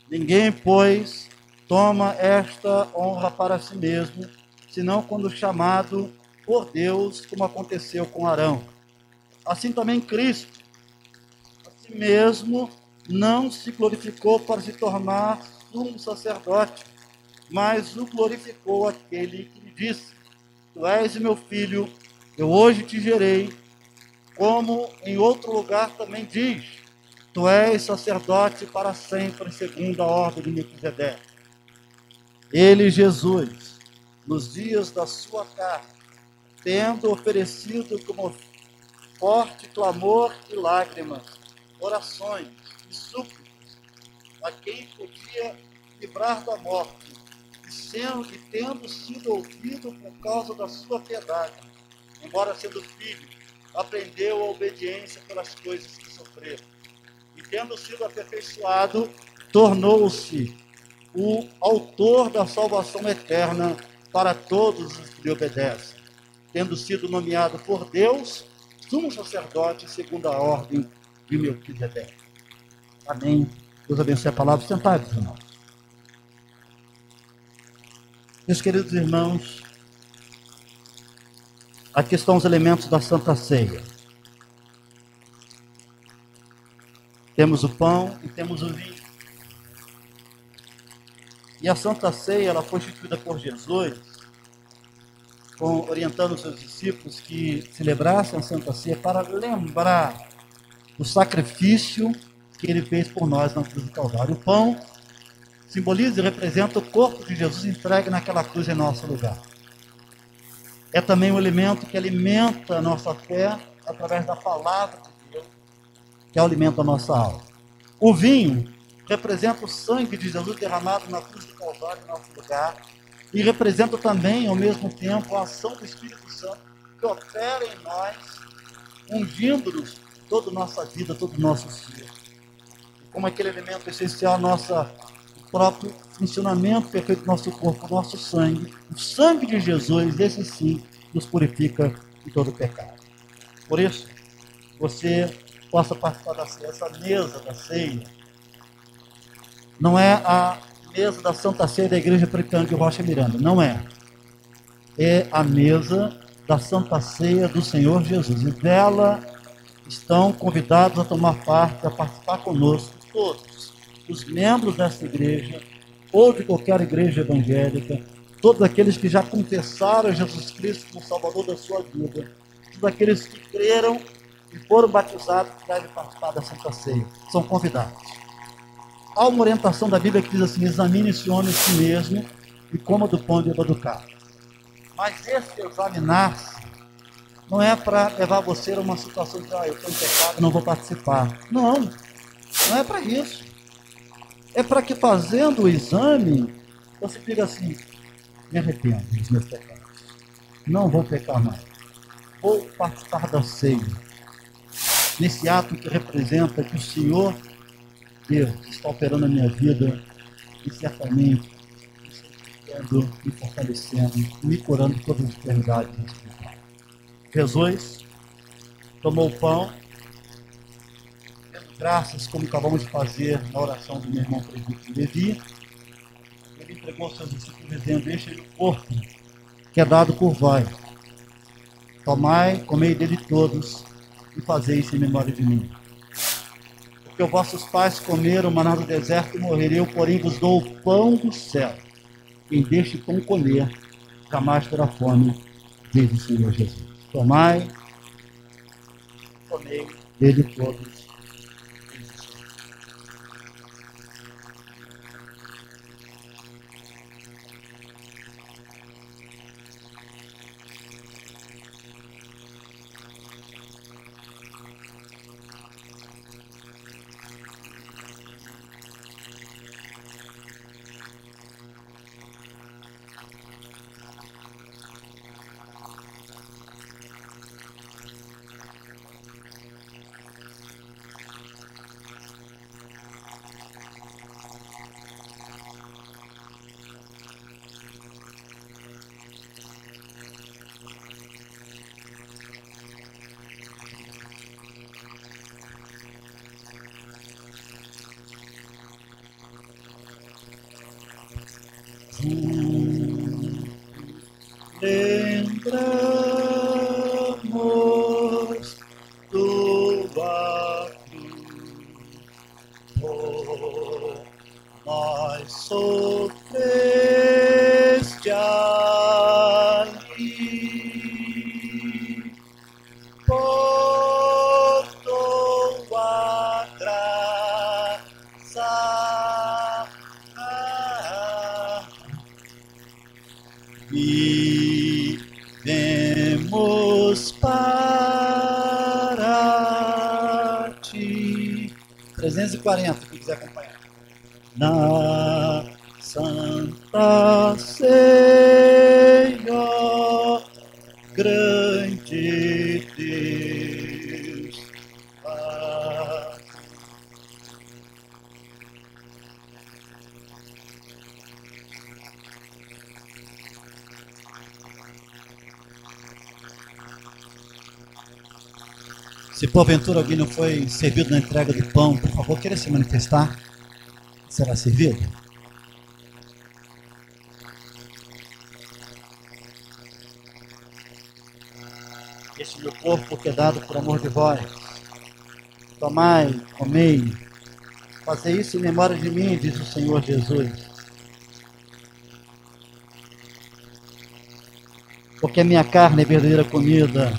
Ninguém, pois, toma esta honra para si mesmo, senão quando chamado por Deus, como aconteceu com Arão. Assim também Cristo, a si mesmo, não se glorificou para se tornar sumo sacerdote, mas o glorificou aquele que lhe disse, tu és meu filho, eu hoje te gerei, como em outro lugar também diz, tu és sacerdote para sempre, segundo a ordem de Melquisedeque. Ele, Jesus, nos dias da sua carne, tendo oferecido como forte clamor e lágrimas, orações e súplicas, a quem podia livrar da morte, e tendo sido ouvido por causa da sua piedade, embora sendo filho, aprendeu a obediência pelas coisas que sofreu. E tendo sido aperfeiçoado, tornou-se o autor da salvação eterna para todos os que lhe obedecem, tendo sido nomeado por Deus, sumo sacerdote, segundo a ordem de Melquisedeque. Amém. Deus abençoe a palavra. Sentados, irmãos. Meus queridos irmãos, aqui estão os elementos da Santa Ceia. Temos o pão e temos o vinho. E a Santa Ceia, ela foi instituída por Jesus, orientando os seus discípulos que celebrassem a Santa Ceia para lembrar do sacrifício que ele fez por nós na cruz do Calvário. O pão simboliza e representa o corpo de Jesus entregue naquela cruz em nosso lugar. É também um elemento que alimenta a nossa fé através da palavra de Deus, que é o alimento da nossa alma. O vinho representa o sangue de Jesus derramado na cruz do Calvário em nosso lugar e representa também, ao mesmo tempo, a ação do Espírito Santo que opera em nós, ungindo-nos toda a nossa vida, todo o nosso ser. Como aquele elemento essencial, o próprio funcionamento perfeito do nosso corpo, do nosso sangue. O sangue de Jesus, esse sim, nos purifica de todo pecado. Por isso, você possa participar da ceia. Essa mesa da ceia não é a mesa da Santa Ceia da Igreja Presbiteriana de Rocha Miranda, não é. É a mesa da Santa Ceia do Senhor Jesus. E dela estão convidados a tomar parte, a participar conosco, todos os membros dessa igreja, ou de qualquer igreja evangélica, todos aqueles que já confessaram Jesus Cristo como Salvador da sua vida, todos aqueles que creram e foram batizados, que devem participar da Santa Ceia, são convidados. Há uma orientação da Bíblia que diz assim, examine esse homem a si mesmo e coma do pão e beba do cálice. Mas esse examinar-se não é para levar você a uma situação de, eu estou em pecado, não vou participar. Não, não é para isso. É para que fazendo o exame, você diga assim, me arrependo dos meus pecados. Não vou pecar mais. Vou participar da ceia. Nesse ato que representa que o Senhor Deus está operando na minha vida e certamente me fortalecendo, me curando de todas as enfermidades espirituais. Jesus tomou o pão, dando graças, como acabamos de fazer na oração do meu irmão presbítero Levi. Ele entregou aos seus discípulos dizendo, este é o corpo que é dado por vós. Tomai, comei dele todos e fazei isso em memória de mim. Porque os vossos pais comeram maná do deserto e morreram, eu, porém, vos dou o pão do céu. Quem deste pão comer, jamais terá fome, diz o Senhor Jesus. Tomai, comei dele todos. lembramos tua cruz, por nós sofreste ali, por tua graça vivemos para ti. 340, quem quiser acompanhar. Na Santa Ceia, grande Deus, Pai. Se porventura alguém não foi servido na entrega do pão, por favor, queira se manifestar. Será servido? Este meu corpo que é dado por amor de vós. Tomai, comei, fazei isso em memória de mim, diz o Senhor Jesus. Porque a minha carne é verdadeira comida,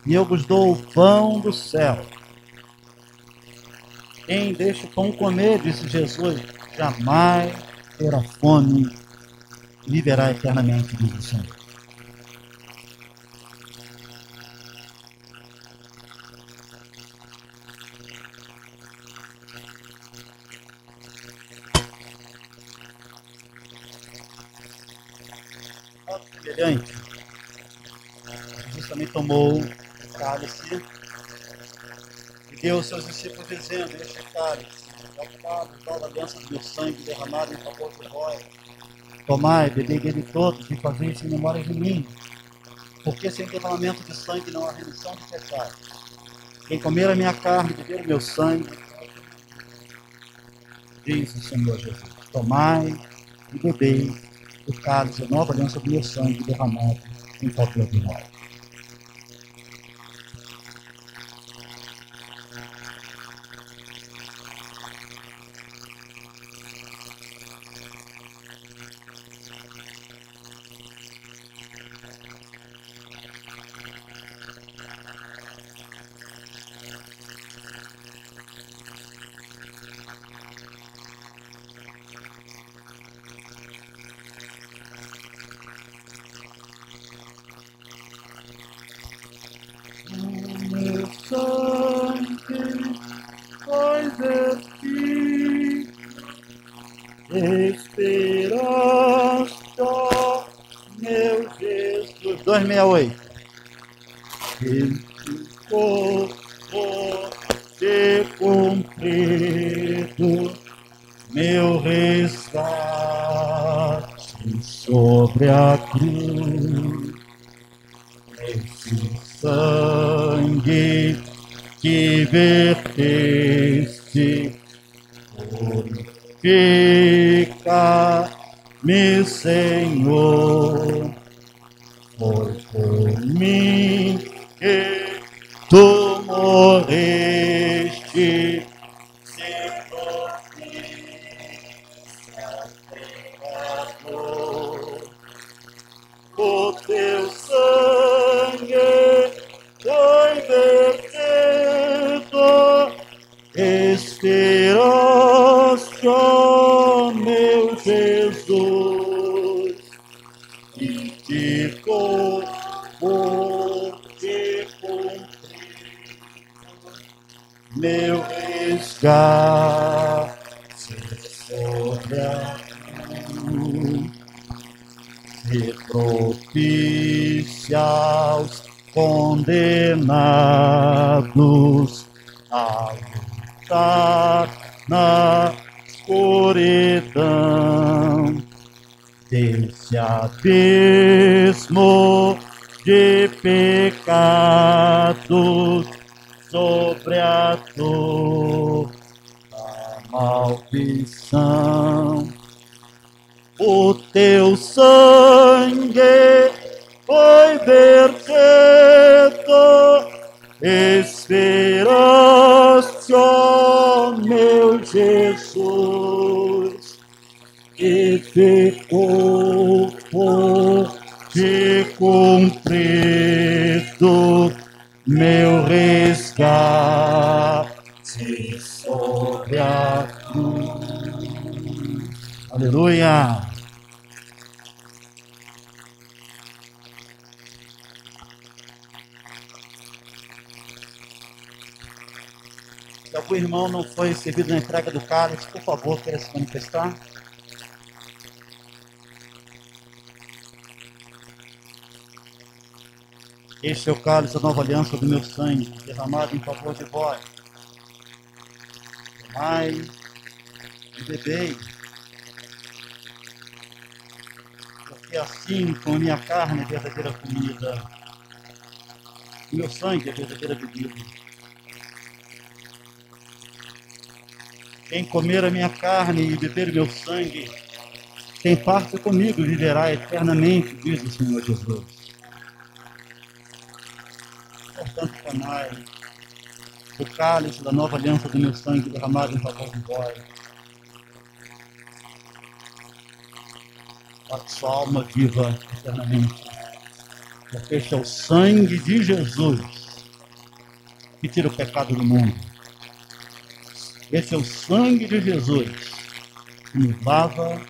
e eu vos dou o pão do céu. Quem deixa o pão comer, disse Jesus, jamais terá fome e viverá eternamente, diz o Senhor. Semelhante, Jesus também tomou o cálice e deu aos seus discípulos dizendo: este cálice é o cálice da aliança do meu sangue derramado em favor de vós. Tomai, bebei dele todos e fazei isso em memória de mim, porque sem derramamento de sangue não há remissão de pecados. Quem comer a minha carne e beber o meu sangue, diz o Senhor Jesus, tomai e bebei o cálice, a nova aliança do meu sangue derramado em favor de vós. Esperança, meu Jesus. 268. Esse corpo ser cumprido, meu resgate sobre a cruz. Esse sangue que verteste purifica-me, Senhor. Foi por mim que tu morreste, sem propícia pecador. O teu sangue foi vertido, esperança, meu Jesus, e te corpo que cumprido, meu resgate sobre a cruz. E propícia aos condenados a lutar na escuridão desse abismo de pecados sobre a dor da maldição. o teu sangue foi vertido, esperaste, ó meu Jesus, e ficou por te cumprido meu resgate sobre a cruz. Aleluia! Se algum irmão não foi servido na entrega do cálice, por favor, queira se manifestar. Este é o cálice da nova aliança do meu sangue, derramado em favor de vós. Tomai e bebei, porque assim, com a minha carne é verdadeira comida, o meu sangue é verdadeira bebida. Quem comer a minha carne e beber o meu sangue, tem parte comigo, viverá eternamente, diz o Senhor Jesus. Portanto, tomai o cálice da nova aliança do meu sangue derramado em favor de vós, para que sua alma viva eternamente. Porque este é o sangue de Jesus que tira o pecado do mundo. Esse é o sangue de Jesus que nos lava,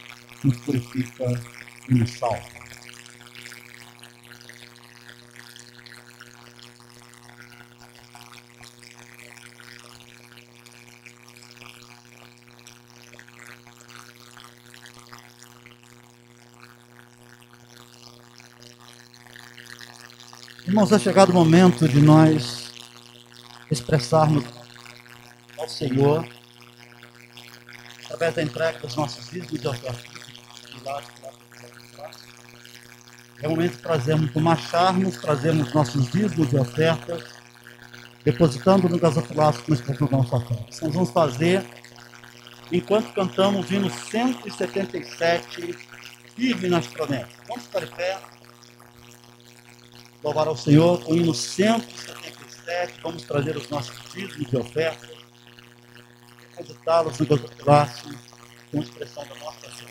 nos purifica e nos salva. Irmãos, é chegado o momento de nós expressarmos ao Senhor, através da entrega dos nossos dízimos de oferta. É o momento de trazermos, de marcharmos, trazermos nossos dízimos de ofertas, depositando no gasofilácio que nós colocamos nossa oferta. Isso nós vamos fazer enquanto cantamos o hino 177, firme nas promessas. Vamos ficar de pé. Louvar ao Senhor com o hino 177, vamos trazer os nossos dízimos de oferta, depositá-los no gasofilácio com expressão da nossa fé.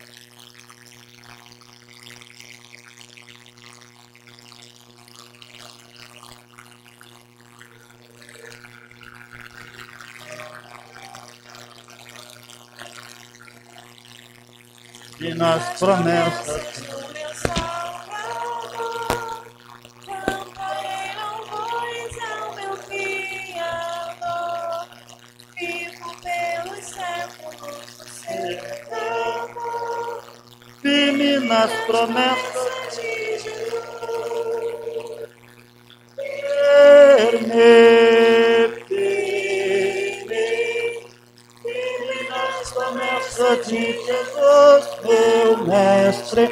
E nas promessas firme nas promessas de Jesus, firme nas promessas de Jesus, meu mestre,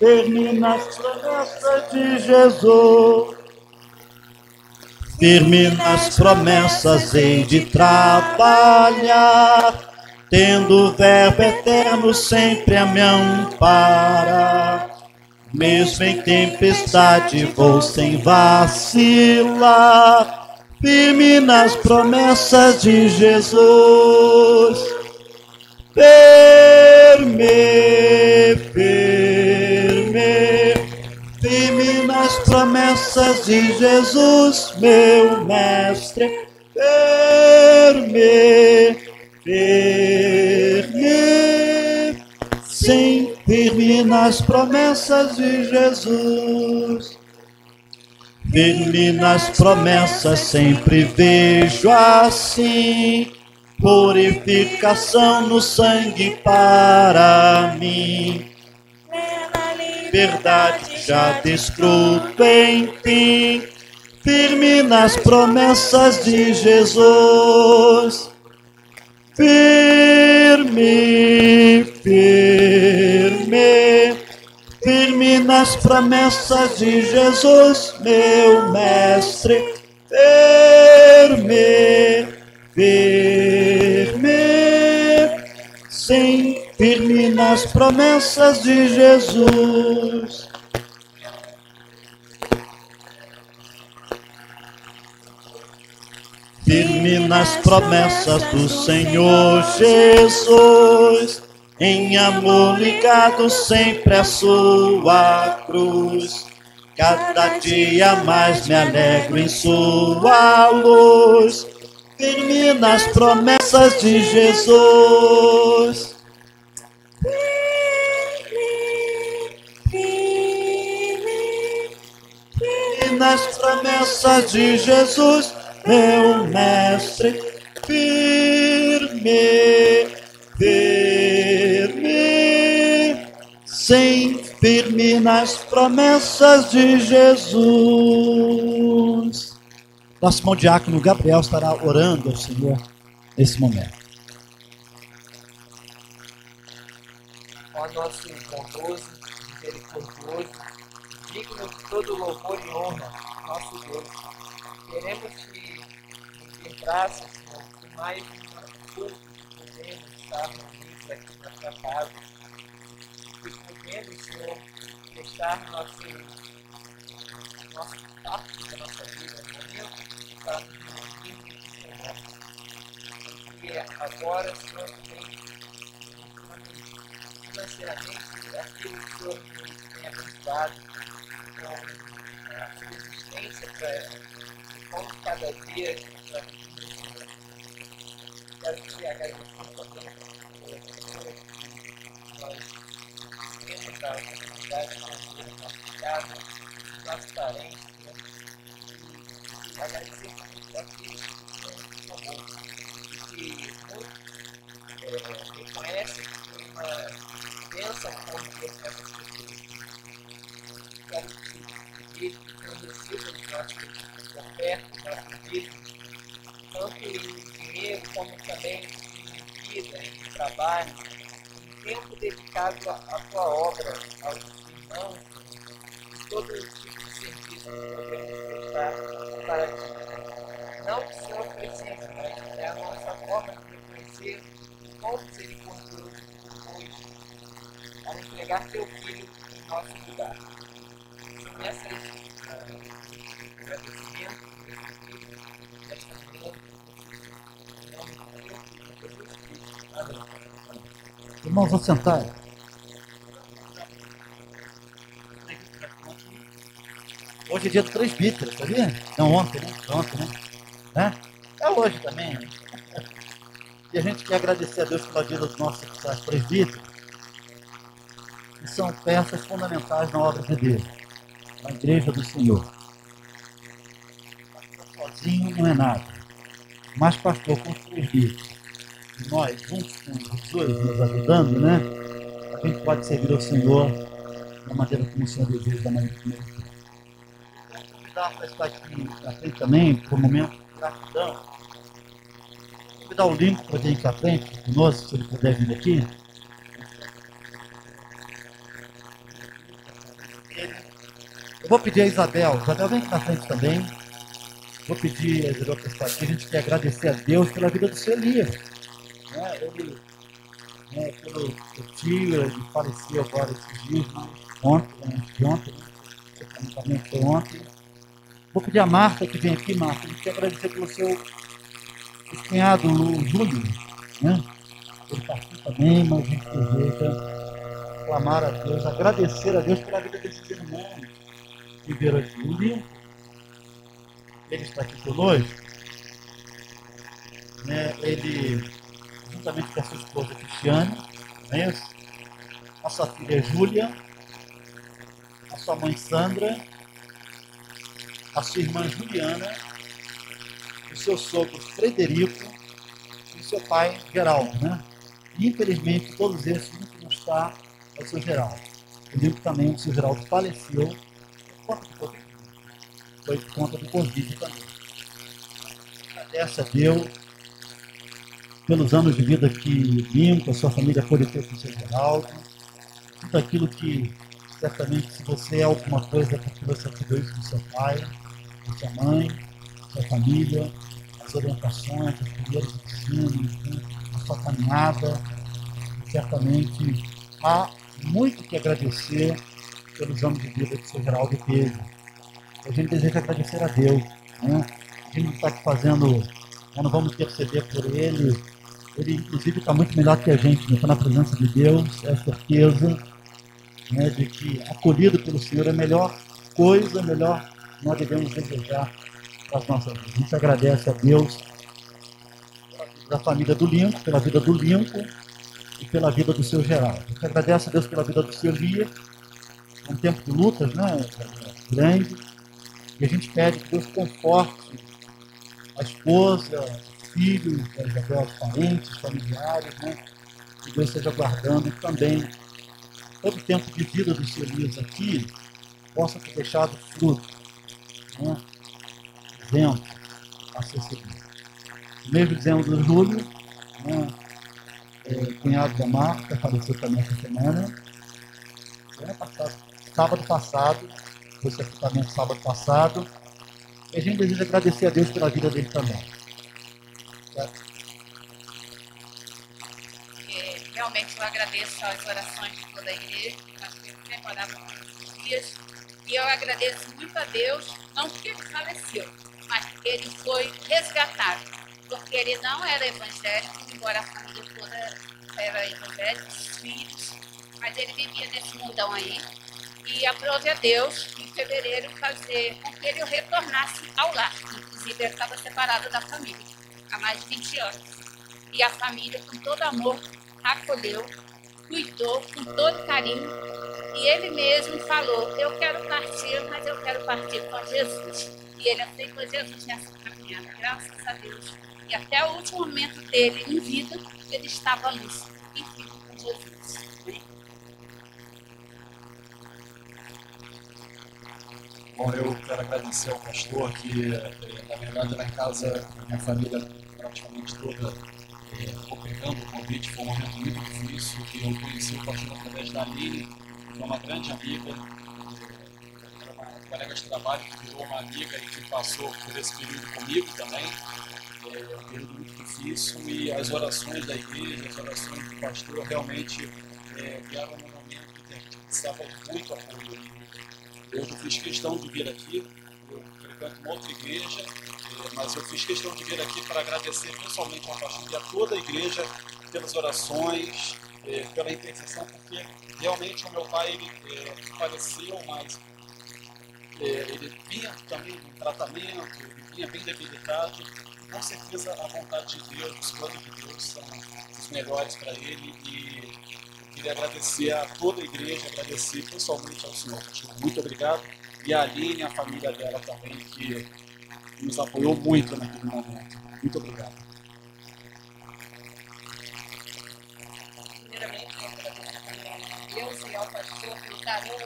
firme nas promessas de Jesus. Firme nas promessas hei de trabalhar, tendo o verbo eterno sempre a me amparar. Mesmo em tempestade vou sem vacilar, firme nas promessas de Jesus. Firme nas promessas de Jesus, meu mestre, sim, firme nas promessas de Jesus. Firme nas promessas sempre vejo assim, purificação no sangue para mim. Verdade já desfruto em ti, firme nas promessas de Jesus. Firme nas promessas de Jesus, meu mestre, firme nas promessas de Jesus. Firme nas promessas do Senhor Jesus, em amor ligado sempre à sua cruz. Cada dia mais me alegro em sua luz. Firme nas promessas de Jesus. Firme nas promessas de Jesus, meu mestre. Firme, firme, sempre firme nas promessas de Jesus. Nosso irmão diácono Gabriel estará orando ao Senhor nesse momento. Ó nosso bondoso, misericordioso, digno de todo louvor e honra, nosso Deus, queremos te lembrar, Senhor, que mais uma coisa que podemos estar reunidos aqui na tua casa, que podemos, Senhor, deixar nosso parte da nossa vida, no momento que estamos reunidos, Senhor. E agora, Senhor, tem financeiramente aquilo que o Senhor nos tem abençoado com a sua existência para como cada dia para quero te agradecer também por nós temos a oportunidade de conhecer a nossa casa, os nossos parentes, e agradecer por tudo aquilo que nos tomou, que muitos reconhecem que foi uma bênção conviver com essas pessoas. Quero te pedir que não receba os nossos ofertas, os nossos dízimos, tanto em dinheiro como também em vida, em trabalho, em tempo dedicado à tua obra, aos irmãos, todo tipo de serviço que podemos prestar para ti. Não que o Senhor precise, mas é a nossa forma de reconhecer o quão misericordioso tu foi ao entregar teu filho em nosso lugar. Nessas agradecimentos, nesta manhã, em nome de Deus, Jesus Cristo. Amém. Irmãos, vou sentar. Hoje é dia do presbítero, sabia? Não, ontem, né? É hoje também, né? E a gente quer agradecer a Deus pela vida dos nossos presbíteros, que são peças fundamentais na obra de Deus, na igreja do Senhor. Sozinho não é nada, mas pastor com os presbíteros, e nós, juntos com os dois, nos ajudando, né? A gente pode servir ao Senhor da maneira como o Senhor deseja, da maneira como Ele quer. Convidar para estar aqui na frente também, por um momento de gratidão. Vou dar o link para vir aqui à frente conosco, se ele puder vir aqui. Eu vou pedir a Isabel vem aqui na frente também. Vou pedir a Isabel para estar aqui. A gente quer agradecer a Deus pela vida do seu Elias. Ele, pelo seu tio, ele faleceu agora esses dias, ontem, também foi ontem. Vou pedir a Marta que vem aqui, Marta. A gente quer agradecer pelo seu cunhado, o Júlio, né? Ele está aqui também, mas a gente deseja clamar a Deus, agradecer a Deus pela vida desse irmão, Ribeiro Júlio. Ele está aqui conosco, né? Ele, juntamente com a sua esposa Cristiane, não é isso? A sua filha Júlia, a sua mãe Sandra, a sua irmã Juliana, o seu sogro Frederico e o seu pai Geraldo, né? E, infelizmente, todos esses não está o seu Geraldo. Eu digo que também o seu Geraldo faleceu por conta do Covid. Foi por conta do Covid também. Agradece a Deus pelos anos de vida que Lincoln, a sua família pôde ter com o seu Geraldo. Tudo aquilo que, certamente, se você é alguma coisa, é porque você recebeu isso do seu pai, da sua mãe, da sua família, as orientações, os primeiros ensinos, né? A sua caminhada. E certamente há muito que agradecer pelos anos de vida que o seu Geraldo teve. A gente deseja agradecer a Deus, né? A gente não está aqui fazendo, nós não vamos interceder por ele. Ele, inclusive, está muito melhor que a gente, né? Está na presença de Deus, é a certeza, né, de que acolhido pelo Senhor é a melhor coisa, melhor nós devemos desejar para as nossas vidas. A gente agradece a Deus da família do Lincoln, pela vida do Lincoln e pela vida do seu Geraldo. A gente agradece a Deus pela vida do seu Lia, um tempo de lutas, né, grande, e a gente pede que Deus conforte a esposa, os filhos, os parentes, familiares, né, que Deus esteja guardando e também todo o tempo de vida dos seu Elias aqui possa ter deixado fruto, né, exemplo a ser seguido. No mês de dezembro de julho, né, o cunhado da Marta faleceu também essa semana, sábado passado, foi sepultamento sábado passado, e a gente deseja agradecer a Deus pela vida dele também. Certo? Realmente eu agradeço as orações de toda a igreja, que nós temos preparado todos os dias, e eu agradeço muito a Deus, não porque ele faleceu, mas porque ele foi resgatado, porque ele não era evangélico, embora a família toda era evangélica, os filhos, mas ele vivia nesse mundão aí, e aprove a Deus, em fevereiro, fazer com que ele retornasse ao lar. Inclusive, ele estava separado da família há mais de 20 anos. E a família, com todo amor, acolheu, cuidou com todo carinho. E ele mesmo falou, eu quero partir, mas eu quero partir com Jesus. E ele aceitou Jesus nessa caminhada, graças a Deus. E até o último momento dele em vida, ele estava lúcido e firme com Jesus. Bom, eu quero agradecer ao pastor que, na verdade, lá em casa, minha família praticamente toda ficou pegando o convite. Foi um momento muito difícil, e eu conheci o pastor através da Aline, que é uma grande amiga, era uma colega de trabalho que virou uma amiga e que passou por esse período comigo também. Um período muito difícil, e as orações da igreja, as orações do pastor realmente vieram num momento que a gente precisava de muito apoio. Eu fiz questão de vir aqui, eu frequento uma outra igreja, mas eu fiz questão de vir aqui para agradecer pessoalmente ao pastor e a toda a igreja pelas orações, pela intercessão, porque realmente o meu pai ele faleceu, mas ele vinha também em tratamento, ele vinha bem debilitado. Com certeza a vontade de Deus, os planos de Deus são os melhores para ele, e queria agradecer a toda a igreja, agradecer pessoalmente ao senhor pastor. Muito obrigado. E a Aline e a família dela também, que nos apoiou muito naquele momento. Muito obrigado. Primeiramente, eu agradeço a Deus e ao pastor pelo carinho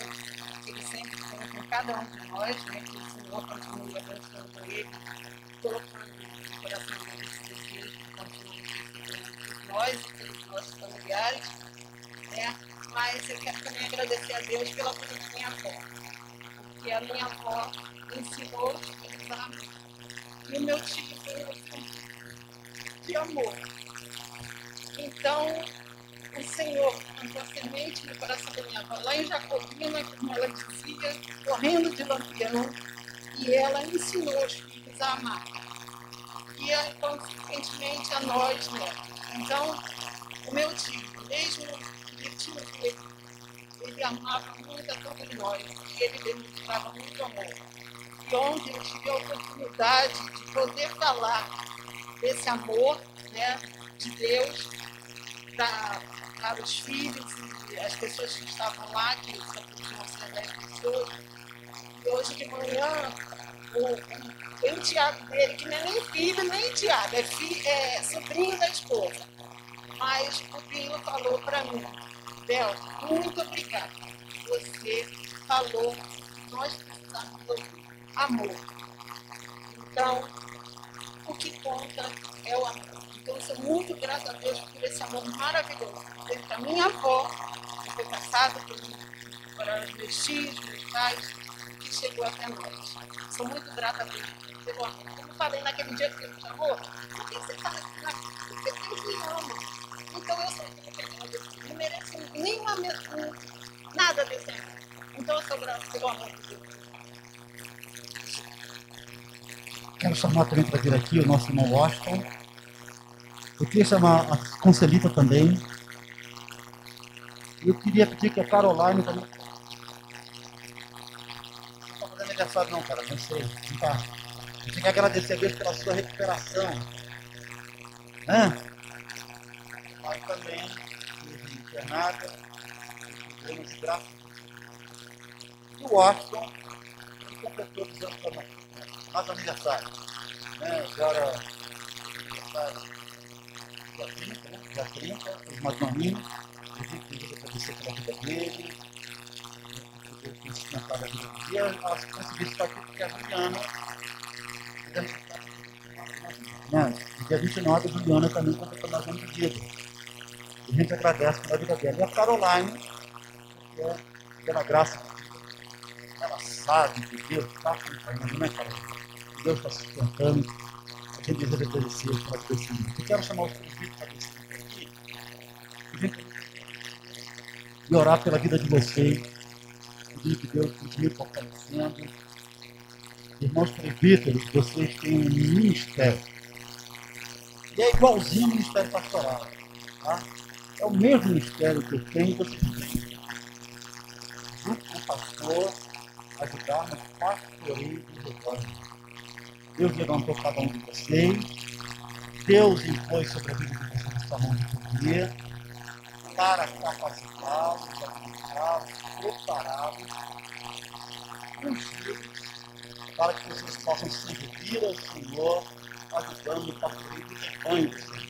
que ele sempre tem com cada um de nós, né? Que o Senhor continue abençoando ele, colocando no coração dele esse desejo de continuar por nós e pelos nossos familiares. Mas eu quero também agradecer a Deus pela vida da minha avó, porque a minha avó ensinou os filhos a amar. E o meu tio foi um exemplo de amor. Então, o Senhor plantou a semente no coração da minha avó, lá em Jacobina, como ela dizia, correndo de lampião, e ela ensinou os filhos a amar. E, consequentemente, a nós, né? Então, o meu tio, mesmo ele amava muito a todos nós, e ele demonstrava muito amor. E ontem eu tive a oportunidade de poder falar desse amor, né, de Deus para os filhos e as pessoas que estavam lá, que só podiam ser 10 pessoas. E hoje de manhã, o enteado dele, que não é nem filho, nem enteado, é sobrinho da esposa. Mas o Pinho falou para mim, Bel, muito obrigada. Você falou, nós precisamos ouvir amor. Então, o que conta é o amor. Então, eu sou muito grata a Deus por esse amor maravilhoso. Desde a minha avó, que foi passada por mim, para os meus tios, meus pais, que chegou até nós. Sou muito grata a Deus pelo amor. Como falei naquele dia que ele me chamou, por que você está aqui? Porque Deus me ama. Então eu sou não mereço nenhuma, nada desse amor. Então eu sou grata pelo amor de Deus. Quero chamar também para vir aqui o nosso irmão Washington. Eu queria chamar a Concelita também. Eu queria pedir que a Caroline também. Não está fazendo aniversário não, cara, não sei. Não tá. Eu tenho que agradecer a Deus pela sua recuperação. Pai também, esteve internada, problemas de braço. E o Washington, que completou 2 anos também. Mais aniversário. Agora, aniversário dia 30, né? Dia 30, fez mais um aninho. Eu queria agradecer pela vida dele. Eu tenho sustentado a vida dele. Eu acho que consegui estar aqui porque a Juliana. No dia 29, a Juliana também completou mais um ano de vida. E a gente agradece pela vida dela. E a Caroline, que é pela graça de Deus, ela sabe que Deus está acompanhando, né, Caroline? Deus está sustentando. A gente deseja agradecer pela crescimento. Eu quero chamar os presbíteros para descer aqui e orar pela vida de vocês. Pedir que Deus continue fortalecendo. Irmãos presbíteros, vocês têm um ministério. E é igualzinho ao ministério pastoral. Tá? É o mesmo ministério que eu tenho, vocês têm. Junto com o pastor, ajudar no pastoreio do rebanho. Deus levantou cada um de vocês. Deus impôs sobre a vida de vocês essa mão de poder para capacitá-los, habilitá-los, prepará-los, ungi-los, para que vocês possam servir ao Senhor, ajudando no pastoreio do rebanho do Senhor.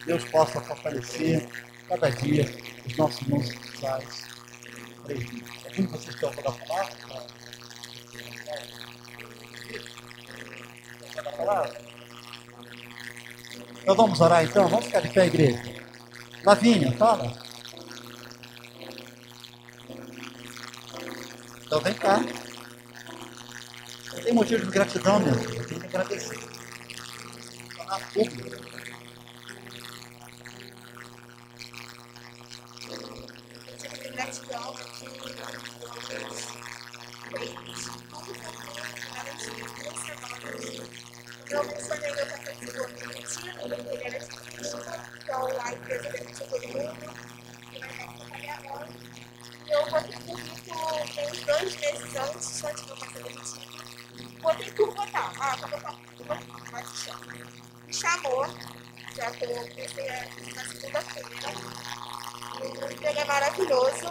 Deus possa fortalecer cada dia os nossos irmãos espirituais presbíteros. Algum de vocês quer alguma palavra? Então vamos orar então? Vamos ficar de pé, igreja. Lavínia, fala. Então vem cá. Não tem motivo de gratidão, meu filho. Eu tenho que agradecer. Tornar público. Gratidão. Eu mencionei meu café de boa demitido, ele era difícil, então a empresa demitiu todo mundo, e vai ter que trabalhar agora. E eu botei currículo uns 2 meses antes do meu café demitido. Botei por botar, vou botar por botar, mas chama. Me chamou, já comecei na segunda-feira. O emprego é maravilhoso,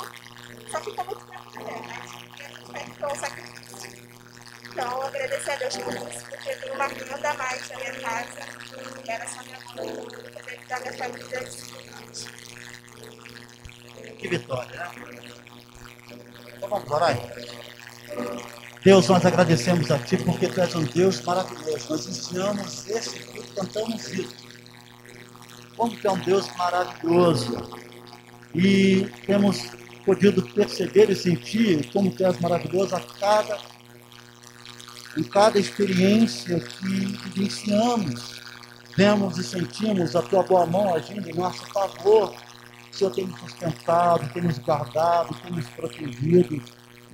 só fica muito tempo de pé, né? E a gente vai ficar um sacrifício. Então, agradecer a Deus por isso, porque tem uma renda a mais na minha casa, era só minha mãe, poder dar minha família dificuldade. Que vitória, né? Então vamos orar. Deus, nós agradecemos a Ti porque Tu és um Deus maravilhoso. Nós iniciamos esse culto cantamos isso. Como Tu é um Deus maravilhoso. E temos podido perceber e sentir como Tu és maravilhoso em cada experiência que vivenciamos. Vemos e sentimos a Tua boa mão agindo em nosso favor. O Senhor tem nos sustentado, tem nos guardado, tem nos protegido.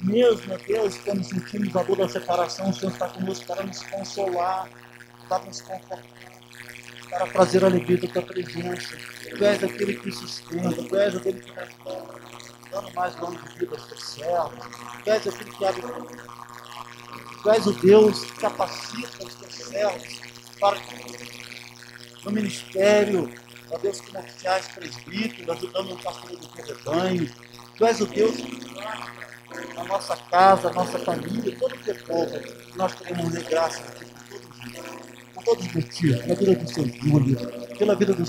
Mesmo, Deus, quando sentimos a dor da separação, o Senhor está conosco para nos consolar, para nos confortar, para trazer a alegria da Tua presença. Tu és aquele que sustenta, Tu és aquele que restaura, dando mais anos de vida aos Teus servos. Tu és aquele que abre. Tu és o Deus que capacita os Teus servos para no ministério, ó Deus, como oficiais presbíteros, ajudando no pastoreio do Teu rebanho. Tu és o Deus que na nossa casa, nossa família, todo o Teu povo, nós queremos ler graça aqui por todos os motivos, pela vida do Seu Júlio, pela vida do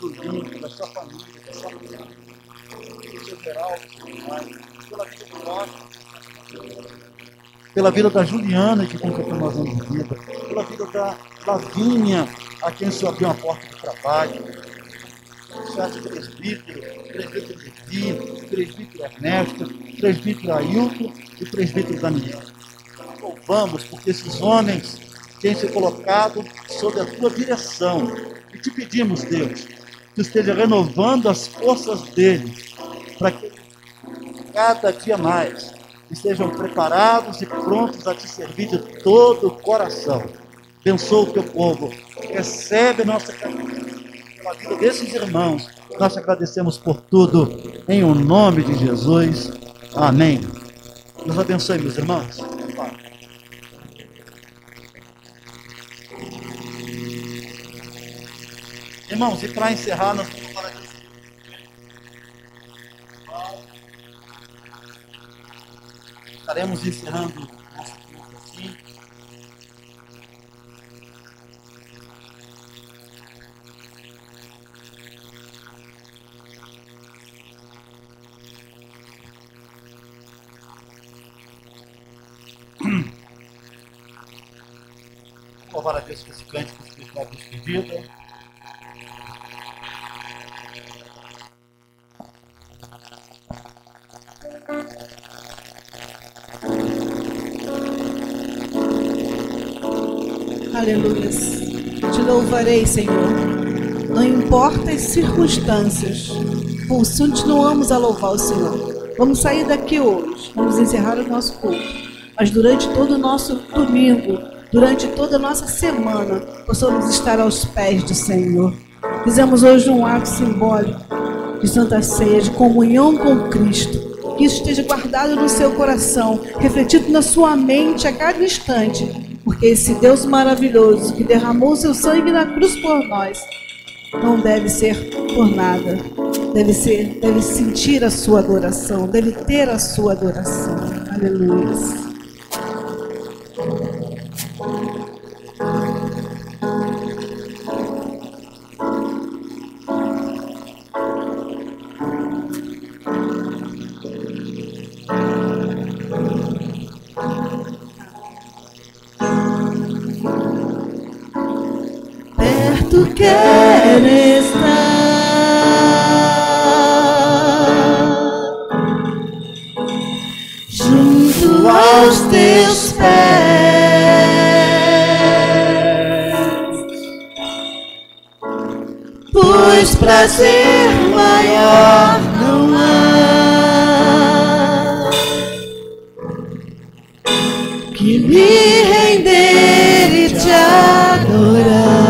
Lino, da sua família, da sua família, do Seu Geraldo, pela vida do Rocha, pela vida da Juliana, que completou mais anos de vida, pela vida da Lavínia, a quem o Senhor abriu uma porta de trabalho, certo presbítero Levi, presbítero Ernesto, presbítero Ailton e presbítero Daniel. Louvamos porque esses homens têm se colocado sob a Tua direção E te pedimos, Deus, que esteja renovando as forças dele, para que cada dia mais estejam preparados e prontos a te servir de todo o coração. Abençoa o teu povo, recebe nossa gratidão pela vida desses irmãos. Nós te agradecemos por tudo, em o nome de Jesus. Amém. Deus abençoe, meus irmãos. Irmãos, e para encerrar, nós vamos falar disso. Estaremos encerrando nosso culto aqui. Louvar a Deus com esse cântico espiritual de despedida. Aleluia. Te louvarei, Senhor. Não importa as circunstâncias, continuamos a louvar o Senhor. Vamos sair daqui hoje, vamos encerrar o nosso culto. Mas durante todo o nosso domingo, durante toda a nossa semana, possamos estar aos pés do Senhor. Fizemos hoje um ato simbólico de Santa Ceia, de comunhão com Cristo. Que isso esteja guardado no seu coração, refletido na sua mente a cada instante. Porque esse Deus maravilhoso que derramou seu sangue na cruz por nós, não deve ser por nada. Deve sentir a sua adoração, deve ter a sua adoração. Aleluia. Tu queres estar junto aos teus pés, pois prazer maior não há que me render e te adorar.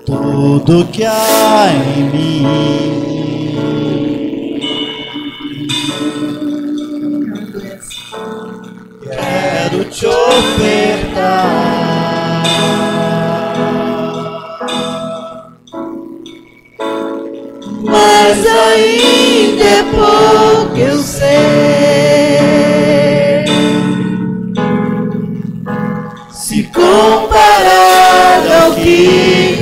Tudo que há em mim quero te ofertar, mas ainda é pouco eu sei, se comparado ao que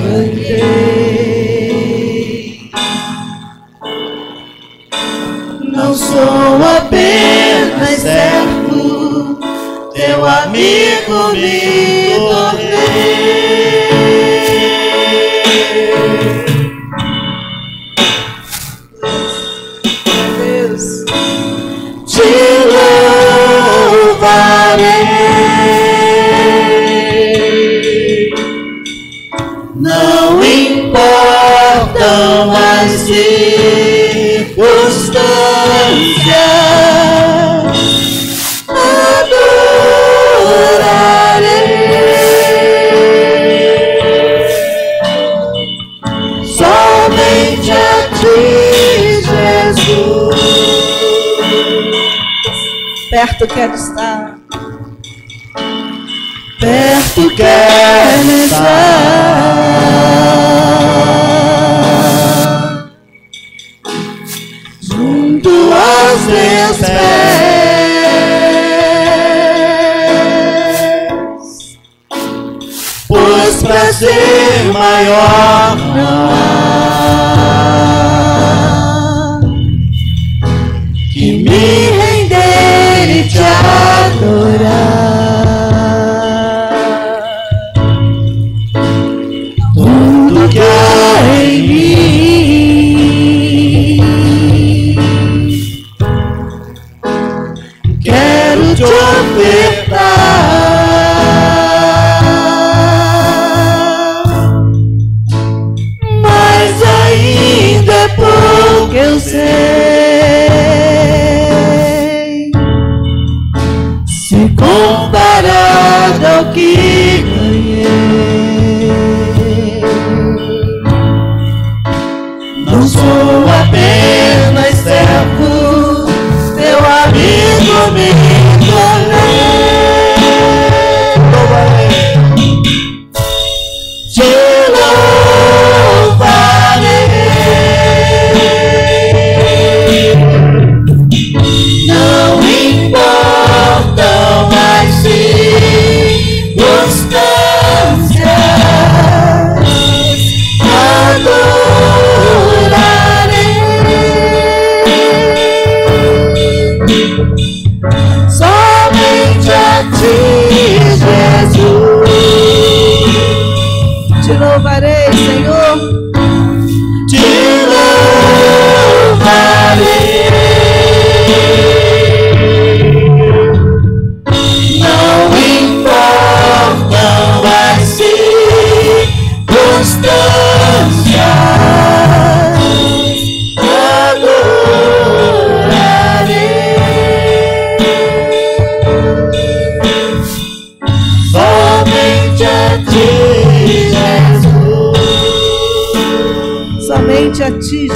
não sou apenas servo, teu amigo me tornei. Deus, te louvarei, não importam as circunstâncias, adorarei somente a ti, Jesus. Perto quero estar, perto quero estar, junto aos teus pés, pois prazer maior não há que me render e te adorar. Tudo que há em mim quero te ofertar,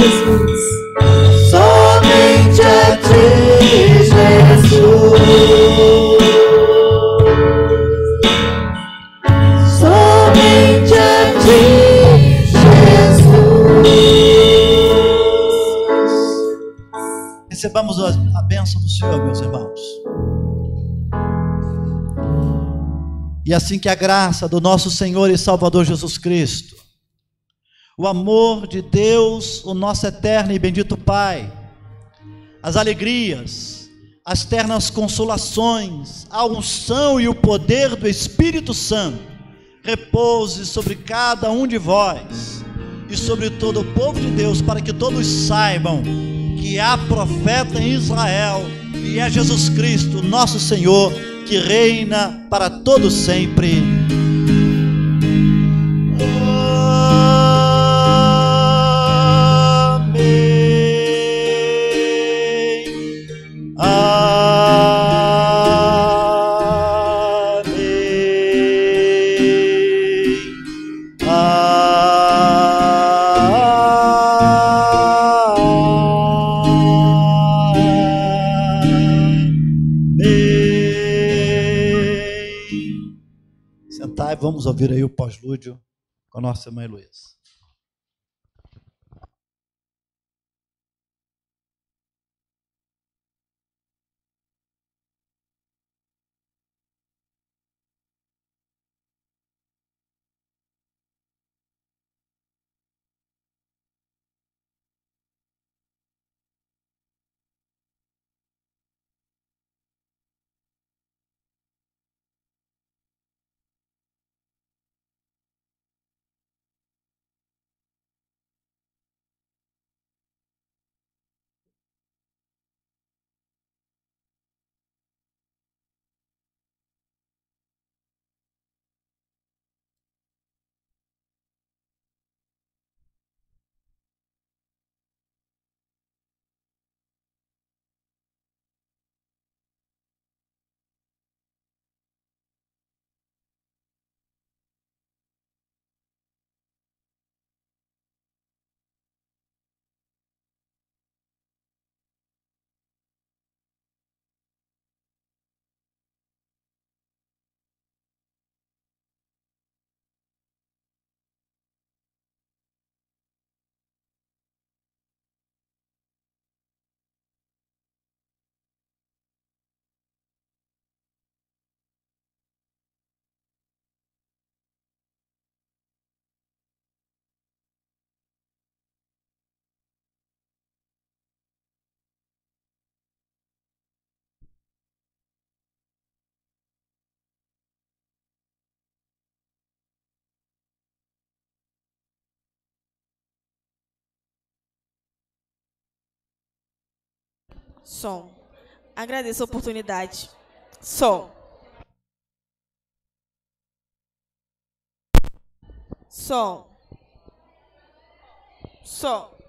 Jesus. Somente a ti, Jesus. Somente a ti, Jesus. Recebamos a bênção do Senhor, meus irmãos. E assim que a graça do nosso Senhor e Salvador Jesus Cristo, o amor de Deus, o nosso eterno e bendito Pai, as alegrias, as ternas consolações, a unção e o poder do Espírito Santo repouse sobre cada um de vós e sobre todo o povo de Deus, para que todos saibam que há profeta em Israel e é Jesus Cristo, nosso Senhor, que reina para todo sempre. Vamos ouvir aí o pós-lúdio com a nossa irmã Heloísa. Som. Agradeço a oportunidade. Som. Som. Som.